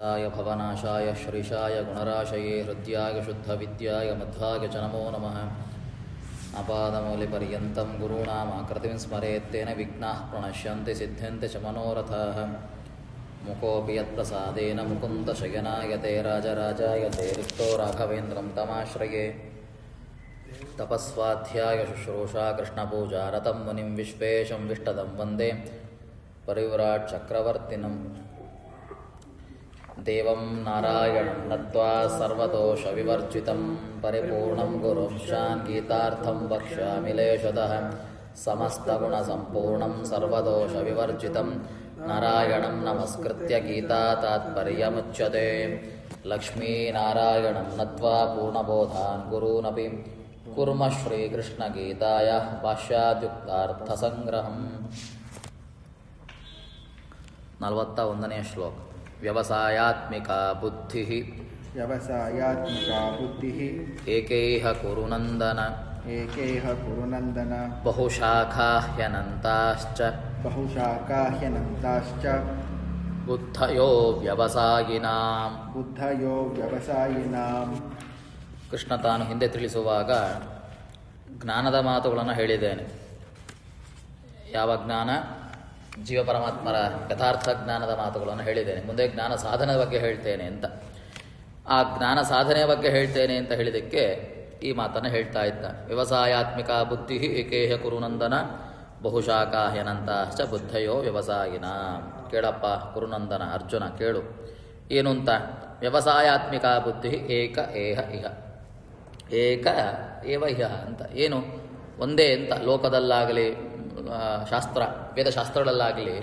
य भवनाशाय श्रीशाय गुणराशये हृद्याय शुद्धविद्याय मध्वाय च नमो नमः। अपादमौलिपर्यन्तं गुरूणामाकृतिं स्मरेत्तेन विघ्नाः प्रणश्यन्ति सिद्ध्यन्ति च मनोरथाः। मुकोऽपि यत्प्रसादेन मुकुन्दशयनाय ते राजराजाय ते रिक्तो राघवेन्द्रं तमाश्रये। तपस्वाध्याय शुश्रूषा कृष्णपूजारतं मुनिं विश्वेशं विष्टदं वन्दे परिव्राट् चक्रवर्तिनम्। देवं नारायणं नत्वा सर्वदोषविवर्जितं परिपूर्णं गुरुं शान्गीतार्थं वक्ष्यामि लेशतः। समस्तगुणसम्पूर्णं सर्वदोषविवर्जितं नारायणं नमस्कृत्य गीतातात्पर्यमुच्यते। लक्ष्मीनारायणं नत्वा पूर्णबोधान् गुरूनपि कुर्मः श्रीकृष्णगीतायाः भाष्याद्युक्तार्थसङ्ग्रहम्। 41ನೇ ಶ್ಲೋಕ. ವ್ಯವಸಾಯಾತ್ಮಿಕಾ ಬುದ್ಧಿ ಏಕೈಹ ಕುರುನಂದನ ಬಹುಶಾಖಾ ಹ್ಯನಂತಾಶ್ಚ ಬುದ್ಧಯೋ ವ್ಯವಸಾಯಿನಾಂ. ಕೃಷ್ಣ ತಾನು ಹಿಂದೆ ತಿಳಿಸುವಾಗ ಜ್ಞಾನದ ಮಾತುಗಳನ್ನು ಹೇಳಿದ್ದೇನೆ. ಯಾವ ಜ್ಞಾನ? ಜೀವ ಪರಮಾತ್ಮರ ಯಥಾರ್ಥ ಜ್ಞಾನದ ಮಾತುಗಳನ್ನು ಹೇಳಿದ್ದೇನೆ. ಮುಂದೆ ಜ್ಞಾನ ಸಾಧನದ ಬಗ್ಗೆ ಹೇಳ್ತೇನೆ ಅಂತ. ಆ ಜ್ಞಾನ ಸಾಧನೆಯ ಬಗ್ಗೆ ಹೇಳ್ತೇನೆ ಅಂತ ಹೇಳಿದ್ದಕ್ಕೆ ಈ ಮಾತನ್ನು ಹೇಳ್ತಾ ಇದ್ದ. ವ್ಯವಸಾಯಾತ್ಮಿಕ ಬುದ್ಧಿ ಏಕೇಹ ಕುರುನಂದನ ಬಹುಶಾಖಾ ಹ್ಯನಂತಾಶ್ಚ ಬುದ್ಧಯೋ ವ್ಯವಸಾಯಿನ. ಕೇಳಪ್ಪ ಕುರುನಂದನ, ಅರ್ಜುನ ಕೇಳು ಏನು ಅಂತ. ವ್ಯವಸಾಯಾತ್ಮಿಕ ಬುದ್ಧಿ ಏಕ ಏಹ ಇಹ, ಏಕ ಏವ ಇಹ ಅಂತ. ಏನು? ಒಂದೇ ಅಂತ. ಲೋಕದಲ್ಲಾಗಲಿ ಶಾಸ್ತ್ರ ವೇದಶಾಸ್ತ್ರಗಳಲ್ಲಾಗಲಿ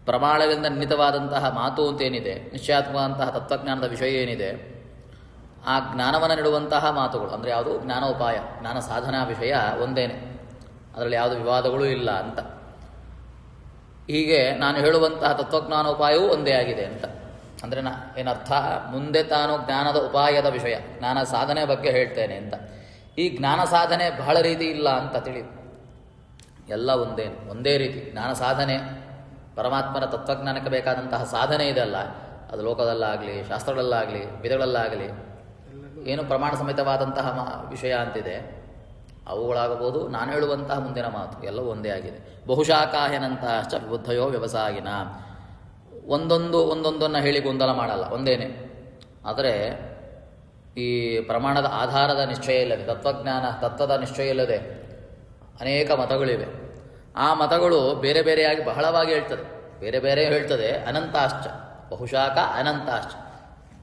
ಪ್ರಮಾಣದಿಂದ ನಿಹಿತವಾದಂತಹ ಮಾತು ಅಂತೇನಿದೆ, ನಿಶ್ಚಯಾತ್ಮಕವಾದಂತಹ ತತ್ವಜ್ಞಾನದ ವಿಷಯ ಏನಿದೆ, ಆ ಜ್ಞಾನವನ್ನು ನೀಡುವಂತಹ ಮಾತುಗಳು ಅಂದರೆ ಯಾವುದು? ಜ್ಞಾನೋಪಾಯ, ಜ್ಞಾನ ಸಾಧನಾ ವಿಷಯ ಒಂದೇನೆ, ಅದರಲ್ಲಿ ಯಾವುದು ವಿವಾದಗಳೂ ಇಲ್ಲ ಅಂತ. ಹೀಗೆ ನಾನು ಹೇಳುವಂತಹ ತತ್ವಜ್ಞಾನೋಪಾಯವೂ ಒಂದೇ ಆಗಿದೆ ಅಂತ. ಅಂದರೆ ಏನರ್ಥ? ಮುಂದೆ ತಾನು ಜ್ಞಾನದ ಉಪಾಯದ ವಿಷಯ, ಜ್ಞಾನ ಸಾಧನೆ ಬಗ್ಗೆ ಹೇಳ್ತೇನೆ ಅಂತ. ಈ ಜ್ಞಾನ ಸಾಧನೆ ಬಹಳ ರೀತಿ ಇಲ್ಲ ಅಂತ ತಿಳಿದು, ಎಲ್ಲ ಒಂದೇ ರೀತಿ ಜ್ಞಾನ ಸಾಧನೆ. ಪರಮಾತ್ಮನ ತತ್ವಜ್ಞಾನಕ್ಕೆ ಬೇಕಾದಂತಹ ಸಾಧನೆ ಇದೆಲ್ಲ, ಅದು ಲೋಕದಲ್ಲಾಗಲಿ ಶಾಸ್ತ್ರಗಳಲ್ಲಾಗಲಿ ವೇದಗಳಲ್ಲಾಗಲಿ ಏನು ಪ್ರಮಾಣ ಸಮೇತವಾದಂತಹ ವಿಷಯ ಅಂತಿದೆ, ಅವುಗಳಾಗಬಹುದು. ನಾನು ಹೇಳುವಂತಹ ಮುಂದಿನ ಮಾತು ಎಲ್ಲವೂ ಒಂದೇ ಆಗಿದೆ. ಬಹುಶಾಖಾಹ್ಯನಂತಹ ಬುದ್ಧಯೋ ವ್ಯವಸಾಯಿನ. ಒಂದೊಂದನ್ನು ಹೇಳಿ ಗೊಂದಲ ಮಾಡಲ್ಲ, ಒಂದೇನೆ. ಆದರೆ ಈ ಪ್ರಮಾಣದ ಆಧಾರದ ನಿಶ್ಚಯ ಇಲ್ಲದೆ, ತತ್ವದ ನಿಶ್ಚಯ ಇಲ್ಲದೆ ಅನೇಕ ಮತಗಳಿವೆ. ಆ ಮತಗಳು ಬೇರೆ ಬೇರೆಯಾಗಿ ಬಹಳವಾಗಿ ಹೇಳ್ತದೆ, ಬೇರೆ ಹೇಳ್ತದೆ. ಅನಂತಾಶ್ಚ, ಬಹುಶಾಖ ಅನಂತಾಶ್ಚ,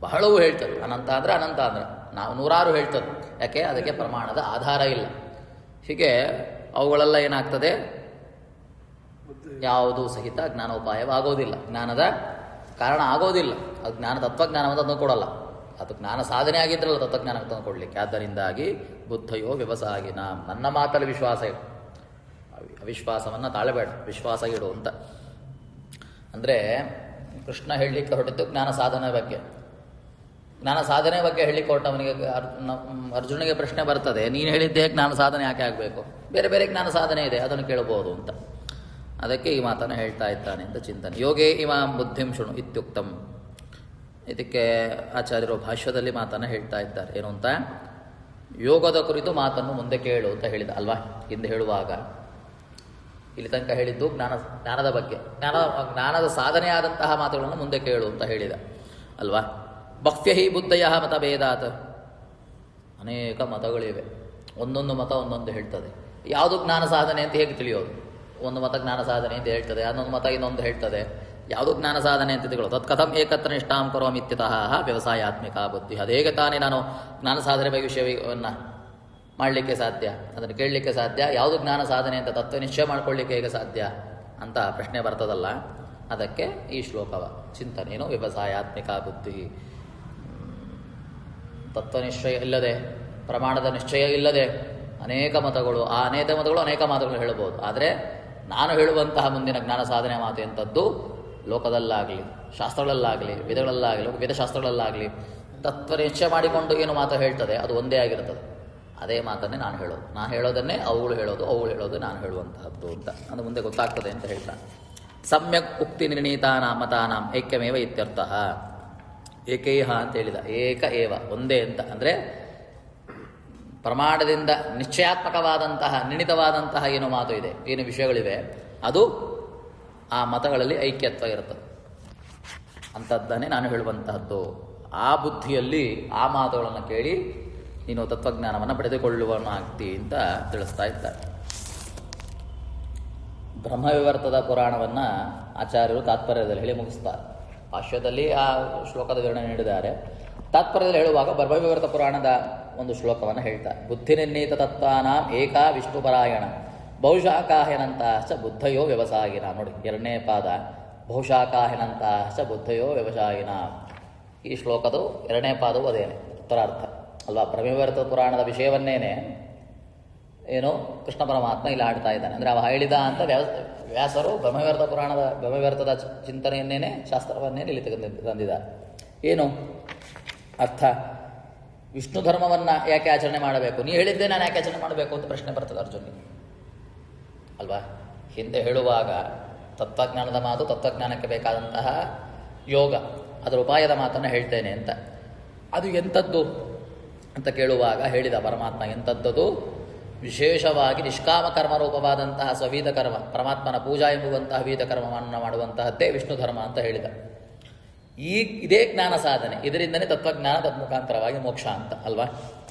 ಬಹಳವೂ ಹೇಳ್ತದೆ. ಅನಂತ ಅಂದರೆ ಅನಂತ ಅಂದರೆ ನಾವು ನೂರಾರು ಹೇಳ್ತದೆ. ಯಾಕೆ? ಅದಕ್ಕೆ ಪ್ರಮಾಣದ ಆಧಾರ ಇಲ್ಲ. ಹೀಗೆ ಅವುಗಳೆಲ್ಲ ಏನಾಗ್ತದೆ? ಯಾವುದೂ ಸಹಿತ ಜ್ಞಾನೋಪಾಯವಾಗೋದಿಲ್ಲ, ಜ್ಞಾನದ ಕಾರಣ ಆಗೋದಿಲ್ಲ. ಅದು ತತ್ವಜ್ಞಾನವನ್ನು ತಂದು ಕೊಡಲ್ಲ. ಅದು ಜ್ಞಾನ ಸಾಧನೆ ಆಗಿದ್ರಲ್ಲ ತತ್ವಜ್ಞಾನ ತಂದು ಕೊಡಲಿಕ್ಕೆ. ಆದ್ದರಿಂದಾಗಿ ಬುದ್ಧಯೋ ವ್ಯವಸಾಯಿನ. ನನ್ನ ಮಾತಲ್ಲಿ ವಿಶ್ವಾಸ ಇಡು, ಅವಿಶ್ವಾಸವನ್ನು ತಾಳಬೇಡ, ವಿಶ್ವಾಸ ಇಡು ಅಂತ. ಅಂದರೆ ಕೃಷ್ಣ ಹೇಳಲಿಕ್ಕೆ ಹೊರಟಿದ್ದು ಜ್ಞಾನ ಸಾಧನೆ ಬಗ್ಗೆ. ಜ್ಞಾನ ಸಾಧನೆ ಬಗ್ಗೆ ಹೇಳಲಿಕ್ಕೆ ಹೊರಟವನಿಗೆ ಅರ್ಜುನಿಗೆ ಪ್ರಶ್ನೆ ಬರ್ತದೆ, ನೀನು ಹೇಳಿದ್ದೇ ಜ್ಞಾನ ಸಾಧನೆ ಯಾಕೆ ಆಗಬೇಕು? ಬೇರೆ ಜ್ಞಾನ ಸಾಧನೆ ಇದೆ, ಅದನ್ನು ಕೇಳಬಹುದು ಅಂತ. ಅದಕ್ಕೆ ಈ ಮಾತನ್ನು ಹೇಳ್ತಾ ಇದ್ದಾನೆ ಅಂತ ಚಿಂತನೆ. ಯೋಗೇ ಇಮಾಂ ಬುದ್ಧಿಂ ಶೃಣು ಇತ್ಯುಕ್ತಂ. ಇದಕ್ಕೆ ಆಚಾರ್ಯರು ಭಾಷ್ಯದಲ್ಲಿ ಮಾತನ್ನು ಹೇಳ್ತಾ ಇದ್ದಾರೆ. ಏನು ಅಂತ? ಯೋಗದ ಕುರಿತು ಮಾತನ್ನು ಮುಂದೆ ಕೇಳು ಅಂತ ಹೇಳಿದ ಅಲ್ವಾ ಹಿಂದೆ ಹೇಳುವಾಗ. ಇಲ್ಲಿ ತನಕ ಹೇಳಿದ್ದು ಜ್ಞಾನದ ಬಗ್ಗೆ, ಜ್ಞಾನದ ಸಾಧನೆಯಾದಂತಹ ಮಾತುಗಳನ್ನು ಮುಂದೆ ಕೇಳು ಅಂತ ಹೇಳಿದ ಅಲ್ವಾ. ಬಹ್ವ್ಯಹಿ ಬುದ್ಧಯ ಮತಭೇದಾತ್. ಅನೇಕ ಮತಗಳಿವೆ, ಒಂದೊಂದು ಮತ ಒಂದೊಂದು ಹೇಳ್ತದೆ. ಯಾವುದು ಜ್ಞಾನ ಸಾಧನೆ ಅಂತ ಹೇಗೆ ತಿಳಿಯೋದು? ಒಂದು ಮತ ಜ್ಞಾನ ಸಾಧನೆ ಅಂತ ಹೇಳ್ತದೆ, ಅನ್ನೊಂದು ಮತ ಇನ್ನೊಂದು ಹೇಳ್ತದೆ. ಯಾವುದು ಜ್ಞಾನ ಸಾಧನೆ ಅಂತ ತಿಳ್ಕೊಳ್ಳೋದು? ತತ್ಕಥಂ ಏಕತ್ರ ನಿಷ್ಠಾಂ ಕರೋಮಿ ಇತ್ಯತಃ ವ್ಯವಸಾಯಾತ್ಮಿಕ ಬುದ್ಧಿ. ಅದು ಹೇಗೆ ತಾನೇ ನಾನು ಜ್ಞಾನ ಸಾಧನೆ ಬಗ್ಗೆ ವಿಷಯವನ್ನು ಮಾಡಲಿಕ್ಕೆ ಸಾಧ್ಯ, ಅದನ್ನು ಕೇಳಲಿಕ್ಕೆ ಸಾಧ್ಯ? ಯಾವುದು ಜ್ಞಾನ ಸಾಧನೆ ಅಂತ ತತ್ವ ನಿಶ್ಚಯ ಮಾಡಿಕೊಳ್ಳಿಕ್ಕೆ ಹೇಗೆ ಸಾಧ್ಯ ಅಂತ ಪ್ರಶ್ನೆ ಬರ್ತದಲ್ಲ. ಅದಕ್ಕೆ ಈ ಶ್ಲೋಕವ ಚಿಂತನೇನು. ವ್ಯವಸಾಯಾತ್ಮಿಕ ಬುದ್ಧಿ. ತತ್ವ ನಿಶ್ಚಯ ಇಲ್ಲದೆ, ಪ್ರಮಾಣದ ನಿಶ್ಚಯ ಇಲ್ಲದೆ ಅನೇಕ ಮತಗಳು, ಆ ಅನೇಕ ಮತಗಳು ಅನೇಕ ಮಾತುಗಳು ಹೇಳಬಹುದು. ಆದರೆ ನಾನು ಹೇಳುವಂತಹ ಮುಂದಿನ ಜ್ಞಾನ ಸಾಧನೆ ಮಾತು ಎಂಥದ್ದು? ಲೋಕದಲ್ಲಾಗಲಿ ಶಾಸ್ತ್ರಗಳಲ್ಲಾಗಲಿ ವೇದಶಾಸ್ತ್ರಗಳಲ್ಲಾಗಲಿ ತತ್ವ ನಿಶ್ಚಯ ಮಾಡಿಕೊಂಡು ಏನು ಮಾತು ಹೇಳ್ತದೆ ಅದು ಒಂದೇ ಆಗಿರ್ತದೆ. ಅದೇ ಮಾತನ್ನೇ ನಾನು ಹೇಳೋದು, ನಾನು ಹೇಳೋದನ್ನೇ ಅವುಗಳು ಹೇಳೋದು ನಾನು ಹೇಳುವಂತಹದ್ದು ಅಂತ ಅದು ಮುಂದೆ ಗೊತ್ತಾಗ್ತದೆ ಅಂತ ಹೇಳ್ತಾನೆ. ಸಮ್ಯಕ್ ಉಕ್ತಿ ನಿರ್ಣೀತಾನಾಂ ಮತಾನಾಂ ಐಕ್ಯಮೇವ ಇತ್ಯರ್ಥಃ. ಏಕೈಹ ಅಂತ ಹೇಳಿದ. ಏಕ ಏವ, ಒಂದೇ ಅಂತ ಅಂದರೆ ಪ್ರಮಾಣದಿಂದ ನಿಶ್ಚಯಾತ್ಮಕವಾದಂತಹ ನಿರ್ಣಿತವಾದಂತಹ ಏನು ಮಾತು ಇದೆ, ಏನು ವಿಷಯಗಳಿವೆ, ಅದು ಆ ಮತಗಳಲ್ಲಿ ಐಕ್ಯತ್ವ ಇರುತ್ತದೆ. ಅಂಥದ್ದನ್ನೇ ನಾನು ಹೇಳುವಂತಹದ್ದು. ಆ ಬುದ್ಧಿಯಲ್ಲಿ ಆ ಮಾತುಗಳನ್ನು ಕೇಳಿ ನೀನು ತತ್ವಜ್ಞಾನವನ್ನು ಪಡೆದುಕೊಳ್ಳುವನಾಗ್ತಿ ಅಂತ ತಿಳಿಸ್ತಾ ಇದ್ದಾರೆ. ಬ್ರಹ್ಮವಿವರ್ತದ ಪುರಾಣವನ್ನು ಆಚಾರ್ಯರು ತಾತ್ಪರ್ಯದಲ್ಲಿ ಹೇಳಿ ಮುಗಿಸ್ತಾರೆ. ಭಾಷ್ಯದಲ್ಲಿ ಆ ಶ್ಲೋಕದ ವಿವರಣೆ ನೀಡಿದ್ದಾರೆ. ತಾತ್ಪರ್ಯದಲ್ಲಿ ಹೇಳುವಾಗ ಬ್ರಹ್ಮವಿವರ್ತ ಪುರಾಣದ ಒಂದು ಶ್ಲೋಕವನ್ನು ಹೇಳ್ತಾರೆ. ಬುದ್ಧಿನಿರ್ಣೀತ ತತ್ವಾನಾಂ ಏಕಾ ವಿಷ್ಣುಪರಾಯಣ ಬಹುಶಾಖಾಹ್ಯನಂತಹ ಚ ಬುದ್ಧಯೋ ವ್ಯವಸಾಯಿನ. ನೋಡಿ, ಎರಡನೇ ಪಾದ ಬಹುಶಾಖಾಹ್ಯನಂತಹ ಚ ಬುದ್ಧಯೋ ವ್ಯವಸಾಯಿನ. ಈ ಶ್ಲೋಕದ ಎರಡನೇ ಪಾದವು ಅದೇನೆ ಉತ್ತರಾರ್ಥ ಅಲ್ವಾ. ಬ್ರಹ್ಮವಿವರ್ತ ಪುರಾಣದ ವಿಷಯವನ್ನೇನೆ ಏನು ಕೃಷ್ಣ ಪರಮಾತ್ಮ ಇಲ್ಲಿ ಆಡ್ತಾ ಇದ್ದಾನೆ. ಅಂದರೆ ಅವ ಹೇಳಿದ ಅಂತ ವ್ಯಾಸರು ಬ್ರಹ್ಮವಿವರ್ತದ ಚಿಂತನೆಯನ್ನೇನೆ ಶಾಸ್ತ್ರವನ್ನೇ ಇಲ್ಲಿ ತಂದಿದ್ದಾರೆ. ಏನು ಅರ್ಥ? ವಿಷ್ಣು ಧರ್ಮವನ್ನು ಯಾಕೆ ಆಚರಣೆ ಮಾಡಬೇಕು, ನೀ ಹೇಳಿದ್ದೆ ನಾನು ಯಾಕೆ ಆಚರಣೆ ಮಾಡಬೇಕು ಅಂತ ಪ್ರಶ್ನೆ ಬರ್ತದೆ ಅರ್ಜುನಿಗೆ ಅಲ್ವಾ. ಹಿಂದೆ ಹೇಳುವಾಗ ತತ್ವಜ್ಞಾನದ ಮಾತು, ತತ್ವಜ್ಞಾನಕ್ಕೆ ಬೇಕಾದಂತಹ ಯೋಗ, ಅದರ ಉಪಾಯದ ಮಾತನ್ನು ಹೇಳ್ತೇನೆ ಅಂತ. ಅದು ಎಂಥದ್ದು ಅಂತ ಕೇಳುವಾಗ ಹೇಳಿದ ಪರಮಾತ್ಮ ಎಂಥದ್ದದು, ವಿಶೇಷವಾಗಿ ನಿಷ್ಕಾಮ ಕರ್ಮ ರೂಪವಾದಂತಹ ಸ್ವವೀತ ಕರ್ಮ, ಪರಮಾತ್ಮನ ಪೂಜಾ ಎಂಬುವಂತಹ ವೀತ ಕರ್ಮವನ್ನು ಮಾಡುವಂತಹದ್ದೇ ವಿಷ್ಣು ಧರ್ಮ ಅಂತ ಹೇಳಿದ. ಇದೇ ಜ್ಞಾನ ಸಾಧನೆ, ಇದರಿಂದನೇ ತತ್ವಜ್ಞಾನ ತನ್ಮುಖಾಂತರವಾಗಿ ಮೋಕ್ಷ ಅಂತ ಅಲ್ವಾ.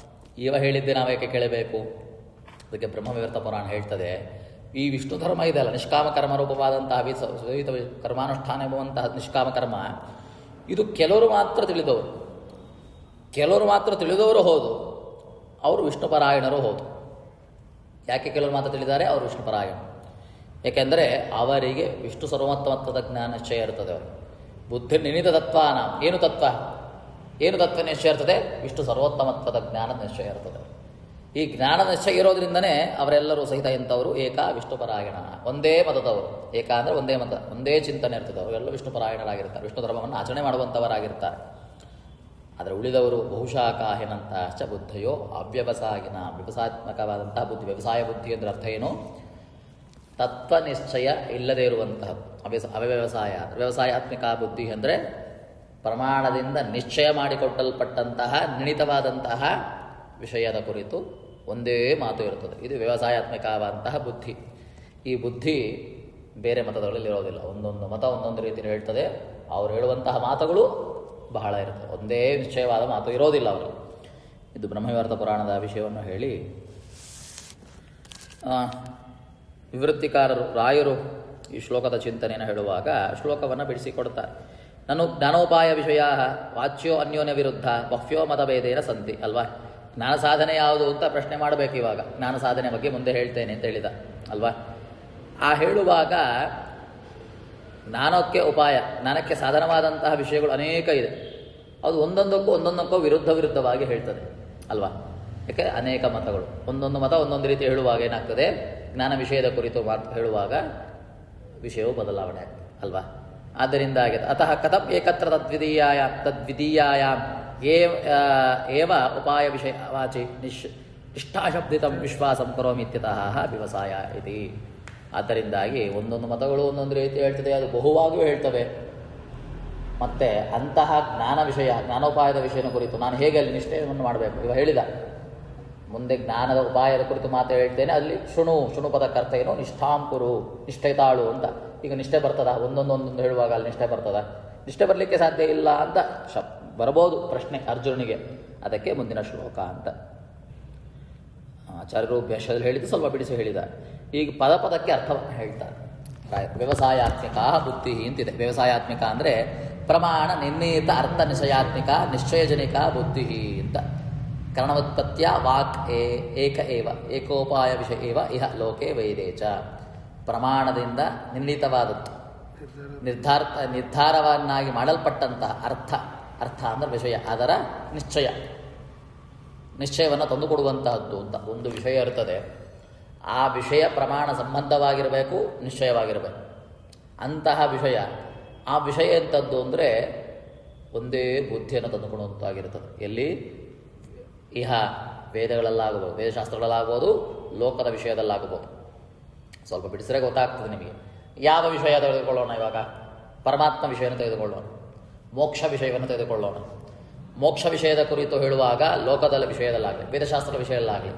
ಇವ ಹೇಳಿದ್ದೆ ನಾವು ಯಾಕೆ ಕೇಳಬೇಕು? ಅದಕ್ಕೆ ಬ್ರಹ್ಮವಿವರ್ತ ಪುರಾಣ ಹೇಳ್ತದೆ, ಈ ವಿಷ್ಣು ಧರ್ಮ ಇದೆಯಲ್ಲ, ನಿಷ್ಕಾಮ ಕರ್ಮ ರೂಪವಾದಂತಹ ಸ್ವವೀತ ಕರ್ಮಾನುಷ್ಠಾನ ಎಂಬುವಂತಹ ನಿಷ್ಕಾಮ ಕರ್ಮ, ಇದು ಕೆಲವರು ಮಾತ್ರ ತಿಳಿದವರು ಹೌದು, ಅವರು ವಿಷ್ಣುಪರಾಯಣರು ಹೌದು. ಯಾಕೆ ಕೆಲವರು ಮಾತ್ರ ತಿಳಿದ್ದಾರೆ? ಅವರು ವಿಷ್ಣುಪರಾಯಣ. ಏಕೆಂದರೆ ಅವರಿಗೆ ವಿಷ್ಣು ಸರ್ವೋತ್ತಮತ್ವದ ಜ್ಞಾನ ನಿಶ್ಚಯ ಇರ್ತದೆ. ಅವರು ಬುದ್ಧಿ ನಿನಿತ ತತ್ವಾನ, ಏನು ತತ್ವ ನಿಶ್ಚಯ ಇರ್ತದೆ? ವಿಷ್ಣು ಸರ್ವೋತ್ತಮತ್ವದ ಜ್ಞಾನದ ನಿಶ್ಚಯ ಇರ್ತದೆ. ಈ ಜ್ಞಾನದ ನಿಶ್ಚಯ ಇರೋದ್ರಿಂದನೇ ಅವರೆಲ್ಲರೂ ಸಹಿತ ಎಂಥವರು ಏಕ ವಿಷ್ಣುಪರಾಯಣ, ಒಂದೇ ಮತದವರು. ಏಕ ಅಂದರೆ ಒಂದೇ ಮತ, ಒಂದೇ ಚಿಂತನೆ ಇರ್ತದೆ. ಅವರೆಲ್ಲ ವಿಷ್ಣುಪರಾಯಣರಾಗಿರ್ತಾರೆ, ವಿಷ್ಣು ಧರ್ಮವನ್ನು ಆಚರಣೆ ಮಾಡುವಂಥವರಾಗಿರ್ತಾರೆ. ಆದರೆ ಉಳಿದವರು ಬಹುಶಾಖಾಹಿನಂತಹ ಚ ಬುದ್ಧಯೋ ಅವ್ಯವಸಾಯಿನ, ವ್ಯವಸಾತ್ಮಕವಾದಂತಹ ಬುದ್ಧಿ. ವ್ಯವಸಾಯ ಬುದ್ಧಿ ಅಂದರೆ ಅರ್ಥ ಏನು? ತತ್ವ ನಿಶ್ಚಯ ಇಲ್ಲದೇ ಇರುವಂತಹದ್ದು ಅವ್ಯವಸಾಯ. ವ್ಯವಸಾಯಾತ್ಮಿಕ ಬುದ್ಧಿ ಅಂದರೆ ಪ್ರಮಾಣದಿಂದ ನಿಶ್ಚಯ ಮಾಡಿಕೊಟ್ಟಲ್ಪಟ್ಟಂತಹ ನಿರ್ಣಿತವಾದಂತಹ ವಿಷಯದ ಕುರಿತು ಒಂದೇ ಮಾತು ಇರುತ್ತದೆ. ಇದು ವ್ಯವಸಾಯಾತ್ಮಕವಾದಂತಹ ಬುದ್ಧಿ. ಈ ಬುದ್ಧಿ ಬೇರೆ ಮತಗಳಲ್ಲಿ ಇರೋದಿಲ್ಲ. ಒಂದೊಂದು ಮತ ಒಂದೊಂದು ರೀತಿಯಲ್ಲಿ ಹೇಳ್ತದೆ. ಅವರು ಹೇಳುವಂತಹ ಮಾತುಗಳು ಬಹಳ ಇರ್ತದೆ, ಒಂದೇ ನಿಶ್ಚಯವಾದ ಮಾತು ಇರೋದಿಲ್ಲ ಅವರು. ಇದು ಬ್ರಹ್ಮವಿವರ್ತ ಪುರಾಣದ ವಿಷಯವನ್ನು ಹೇಳಿ ವಿವೃತ್ತಿಕಾರರು ರಾಯರು ಈ ಶ್ಲೋಕದ ಚಿಂತನೆಯನ್ನು ಹೇಳುವಾಗ ಶ್ಲೋಕವನ್ನು ಬಿಡಿಸಿಕೊಡ್ತಾರೆ. ನಾನು ಜ್ಞಾನೋಪಾಯ ವಿಷಯ ವಾಚ್ಯೋ ಅನ್ಯೋನ್ಯ ವಿರುದ್ಧ ಬಹ್ವ್ಯೋ ಮತಭೇದೇನ ಸಂತಿ ಅಲ್ವಾ. ಜ್ಞಾನ ಸಾಧನೆ ಯಾವುದು ಅಂತ ಪ್ರಶ್ನೆ ಮಾಡಬೇಕು. ಇವಾಗ ಜ್ಞಾನ ಸಾಧನೆ ಬಗ್ಗೆ ಮುಂದೆ ಹೇಳ್ತೇನೆ ಅಂತ ಹೇಳಿದ ಅಲ್ವಾ. ಆ ಹೇಳುವಾಗ ಜ್ಞಾನಕ್ಕೆ ಉಪಾಯ, ಜ್ಞಾನಕ್ಕೆ ಸಾಧನವಾದಂತಹ ವಿಷಯಗಳು ಅನೇಕ ಇದೆ. ಅದು ಒಂದೊಂದಕ್ಕೂ ವಿರುದ್ಧವಾಗಿ ಹೇಳ್ತದೆ ಅಲ್ವಾ. ಯಾಕೆ ಅನೇಕ ಮತಗಳು, ಒಂದೊಂದು ಮತ ಒಂದೊಂದು ರೀತಿ ಹೇಳುವಾಗ ಏನಾಗ್ತದೆ, ಜ್ಞಾನ ವಿಷಯದ ಕುರಿತು ಹೇಳುವಾಗ ವಿಷಯವು ಬದಲಾವಣೆ ಆಗ್ತದೆ ಅಲ್ವಾ. ಆದ್ದರಿಂದ ಆಗಿದೆ ಅತಃ ಕಥಂ ಏಕತ್ರ ತದ್ವಿಧೀಯಾಯಾಂ ಏವ ಉಪಾಯ ವಿಷಯ ವಾಚಿ ನಿಷ್ಠಾಶಬ್ದಿತಂ ವಿಶ್ವಾಸಂ ಕರೋಮಿ ಇತ್ಯತಃ ವ್ಯವಸಾಯ ಇತಿ. ಆದ್ದರಿಂದಾಗಿ ಒಂದೊಂದು ಮತಗಳು ಒಂದೊಂದು ರೀತಿ ಹೇಳ್ತದೆ, ಅದು ಬಹುವಾಗಿಯೂ ಹೇಳ್ತವೆ. ಮತ್ತು ಅಂತಹ ಜ್ಞಾನ ವಿಷಯ, ಜ್ಞಾನೋಪಾಯದ ವಿಷಯದ ಕುರಿತು ನಾನು ಹೇಗೆ ಅಲ್ಲಿ ನಿಷ್ಠೆಯನ್ನು ಮಾಡಬೇಕು ಇವ ಹೇಳಿದ. ಮುಂದೆ ಜ್ಞಾನದ ಉಪಾಯದ ಕುರಿತು ಮಾತು ಹೇಳ್ತೇನೆ. ಅಲ್ಲಿ ಶೃಣು ಪದಕ್ಕರ್ಥ ಏನೋ ನಿಷ್ಠಾಂಕುರು, ನಿಷ್ಠೆ ತಾಳು ಅಂತ. ಈಗ ನಿಷ್ಠೆ ಬರ್ತದ? ಒಂದೊಂದು ಹೇಳುವಾಗ ಅಲ್ಲಿ ನಿಷ್ಠೆ ಬರ್ತದ? ನಿಷ್ಠೆ ಬರಲಿಕ್ಕೆ ಸಾಧ್ಯ ಇಲ್ಲ ಅಂತ ಬರಬಹುದು ಪ್ರಶ್ನೆ ಅರ್ಜುನನಿಗೆ. ಅದಕ್ಕೆ ಮುಂದಿನ ಶ್ಲೋಕ ಅಂತ ಆಚಾರ್ಯರು ಭಾಷ್ಯದಲ್ಲಿ ಹೇಳಿದ್ದು ಸ್ವಲ್ಪ ಬಿಡಿಸಿ ಹೇಳಿದ. ಈಗ ಪದಕ್ಕೆ ಅರ್ಥವನ್ನು ಹೇಳ್ತಾರೆ. ವ್ಯವಸಾಯಾತ್ಮಿಕ ಬುದ್ಧಿ ಅಂತಿದೆ. ವ್ಯವಸಾಯಾತ್ಮಿಕ ಅಂದರೆ ಪ್ರಮಾಣ ನಿರ್ಣೀತ ಅರ್ಥ ನಿಶ್ಚಯಾತ್ಮಿಕ ನಿಶ್ಚಯಜನಿಕ ಬುದ್ಧಿ ಅಂತ. ಕರ್ಣೋತ್ಪತ್ತಿಯ ವಾಕ್ ಏಕ ಏವ ಏಕೋಪಾಯ ವಿಷಯ ಏವ ಇಹ ಲೋಕೆ ವೈದೇಚ. ಪ್ರಮಾಣದಿಂದ ನಿರ್ಣೀತವಾದದ್ದು, ನಿರ್ಧಾರವನ್ನಾಗಿ ಮಾಡಲ್ಪಟ್ಟಂತಹ ಅರ್ಥ ಅಂದರೆ ವಿಷಯ, ಅದರ ನಿಶ್ಚಯವನ್ನು ತಂದುಕೊಡುವಂತಹದ್ದು ಅಂತ ಒಂದು ವಿಷಯ ಇರ್ತದೆ. ಆ ವಿಷಯ ಪ್ರಮಾಣ ಸಂಬಂಧವಾಗಿರಬೇಕು, ನಿಶ್ಚಯವಾಗಿರಬೇಕು. ಅಂತಹ ವಿಷಯ, ಆ ವಿಷಯ ಎಂಥದ್ದು ಅಂದರೆ ಒಂದೇ ಬುದ್ಧಿಯನ್ನು ತಂದುಕೊಡುವಂತಾಗಿರ್ತದೆ. ಎಲ್ಲಿ? ಇಹ ವೇದಗಳಲ್ಲಾಗಬಹುದು, ವೇದಶಾಸ್ತ್ರಗಳಲ್ಲಾಗ್ಬೋದು, ಲೋಕದ ವಿಷಯದಲ್ಲಾಗಬಹುದು. ಸ್ವಲ್ಪ ಬಿಡಿಸಿದ್ರೆ ಗೊತ್ತಾಗ್ತದೆ ನಿಮಗೆ. ಯಾವ ವಿಷಯ ತೆಗೆದುಕೊಳ್ಳೋಣ? ಇವಾಗ ಪರಮಾತ್ಮ ವಿಷಯನ ತೆಗೆದುಕೊಳ್ಳೋಣ. ಮೋಕ್ಷ ವಿಷಯವನ್ನು ತೆಗೆದುಕೊಳ್ಳೋಣ. ಮೋಕ್ಷ ವಿಷಯದ ಕುರಿತು ಹೇಳುವಾಗ ಲೋಕದ ವಿಷಯದಲ್ಲಾಗಲಿ ವೇದಶಾಸ್ತ್ರದ ವಿಷಯದಲ್ಲಾಗಲಿ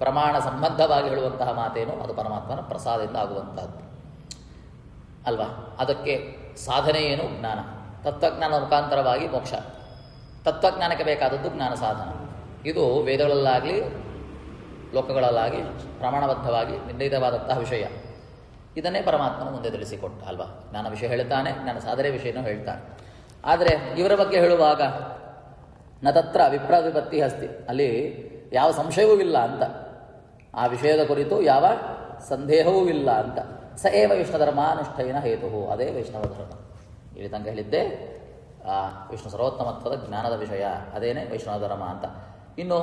ಪ್ರಮಾಣ ಸಂಬದ್ಧವಾಗಿ ಹೇಳುವಂತಹ ಮಾತೇನು ಅದು ಪರಮಾತ್ಮನ ಪ್ರಸಾದದಿಂದ ಆಗುವಂತಹದ್ದು ಅಲ್ವಾ. ಅದಕ್ಕೆ ಸಾಧನೆ ಏನು? ಜ್ಞಾನ. ತತ್ವಜ್ಞಾನದ ಮುಖಾಂತರವಾಗಿ ಮೋಕ್ಷ. ತತ್ವಜ್ಞಾನಕ್ಕೆ ಬೇಕಾದದ್ದು ಜ್ಞಾನ ಸಾಧನ. ಇದು ವೇದಗಳಲ್ಲಾಗಲಿ ಲೋಕಗಳಲ್ಲಾಗಿ ಪ್ರಮಾಣಬದ್ಧವಾಗಿ ನಿರ್ಣಯಿತವಾದಂತಹ ವಿಷಯ. ಇದನ್ನೇ ಪರಮಾತ್ಮನ ಮುಂದೆ ತಿಳಿಸಿಕೊಟ್ಟ ಅಲ್ವಾ. ಜ್ಞಾನ ವಿಷಯ ಹೇಳ್ತಾನೆ, ಜ್ಞಾನ ಸಾಧನೆ ವಿಷಯನೂ ಹೇಳ್ತಾನೆ. ಆದರೆ ಇವರ ಬಗ್ಗೆ ಹೇಳುವಾಗ ನ ತತ್ರ ವಿಪ್ರವಿಪತ್ತಿ ಅಸ್ತಿ, ಅಲ್ಲಿ ಯಾವ ಸಂಶಯವೂ ಇಲ್ಲ ಅಂತ, ಆ ವಿಷಯದ ಕುರಿತು ಯಾವ ಸಂದೇಹವೂ ಇಲ್ಲ ಅಂತ. ಸ ಏವ ವಿಷ್ಣುಧರ್ಮಾನುಷ್ಠೇನ ಹೇತು, ಅದೇ ವೈಷ್ಣವ ಧರ್ಮ. ಇಲ್ಲಿ ತನಕ ಹೇಳಿದ್ದೆ ವಿಷ್ಣು ಸರ್ವೋತ್ತಮತ್ವದ ಜ್ಞಾನದ ವಿಷಯ, ಅದೇನೇ ವೈಷ್ಣವ ಧರ್ಮ ಅಂತ. ಇನ್ನು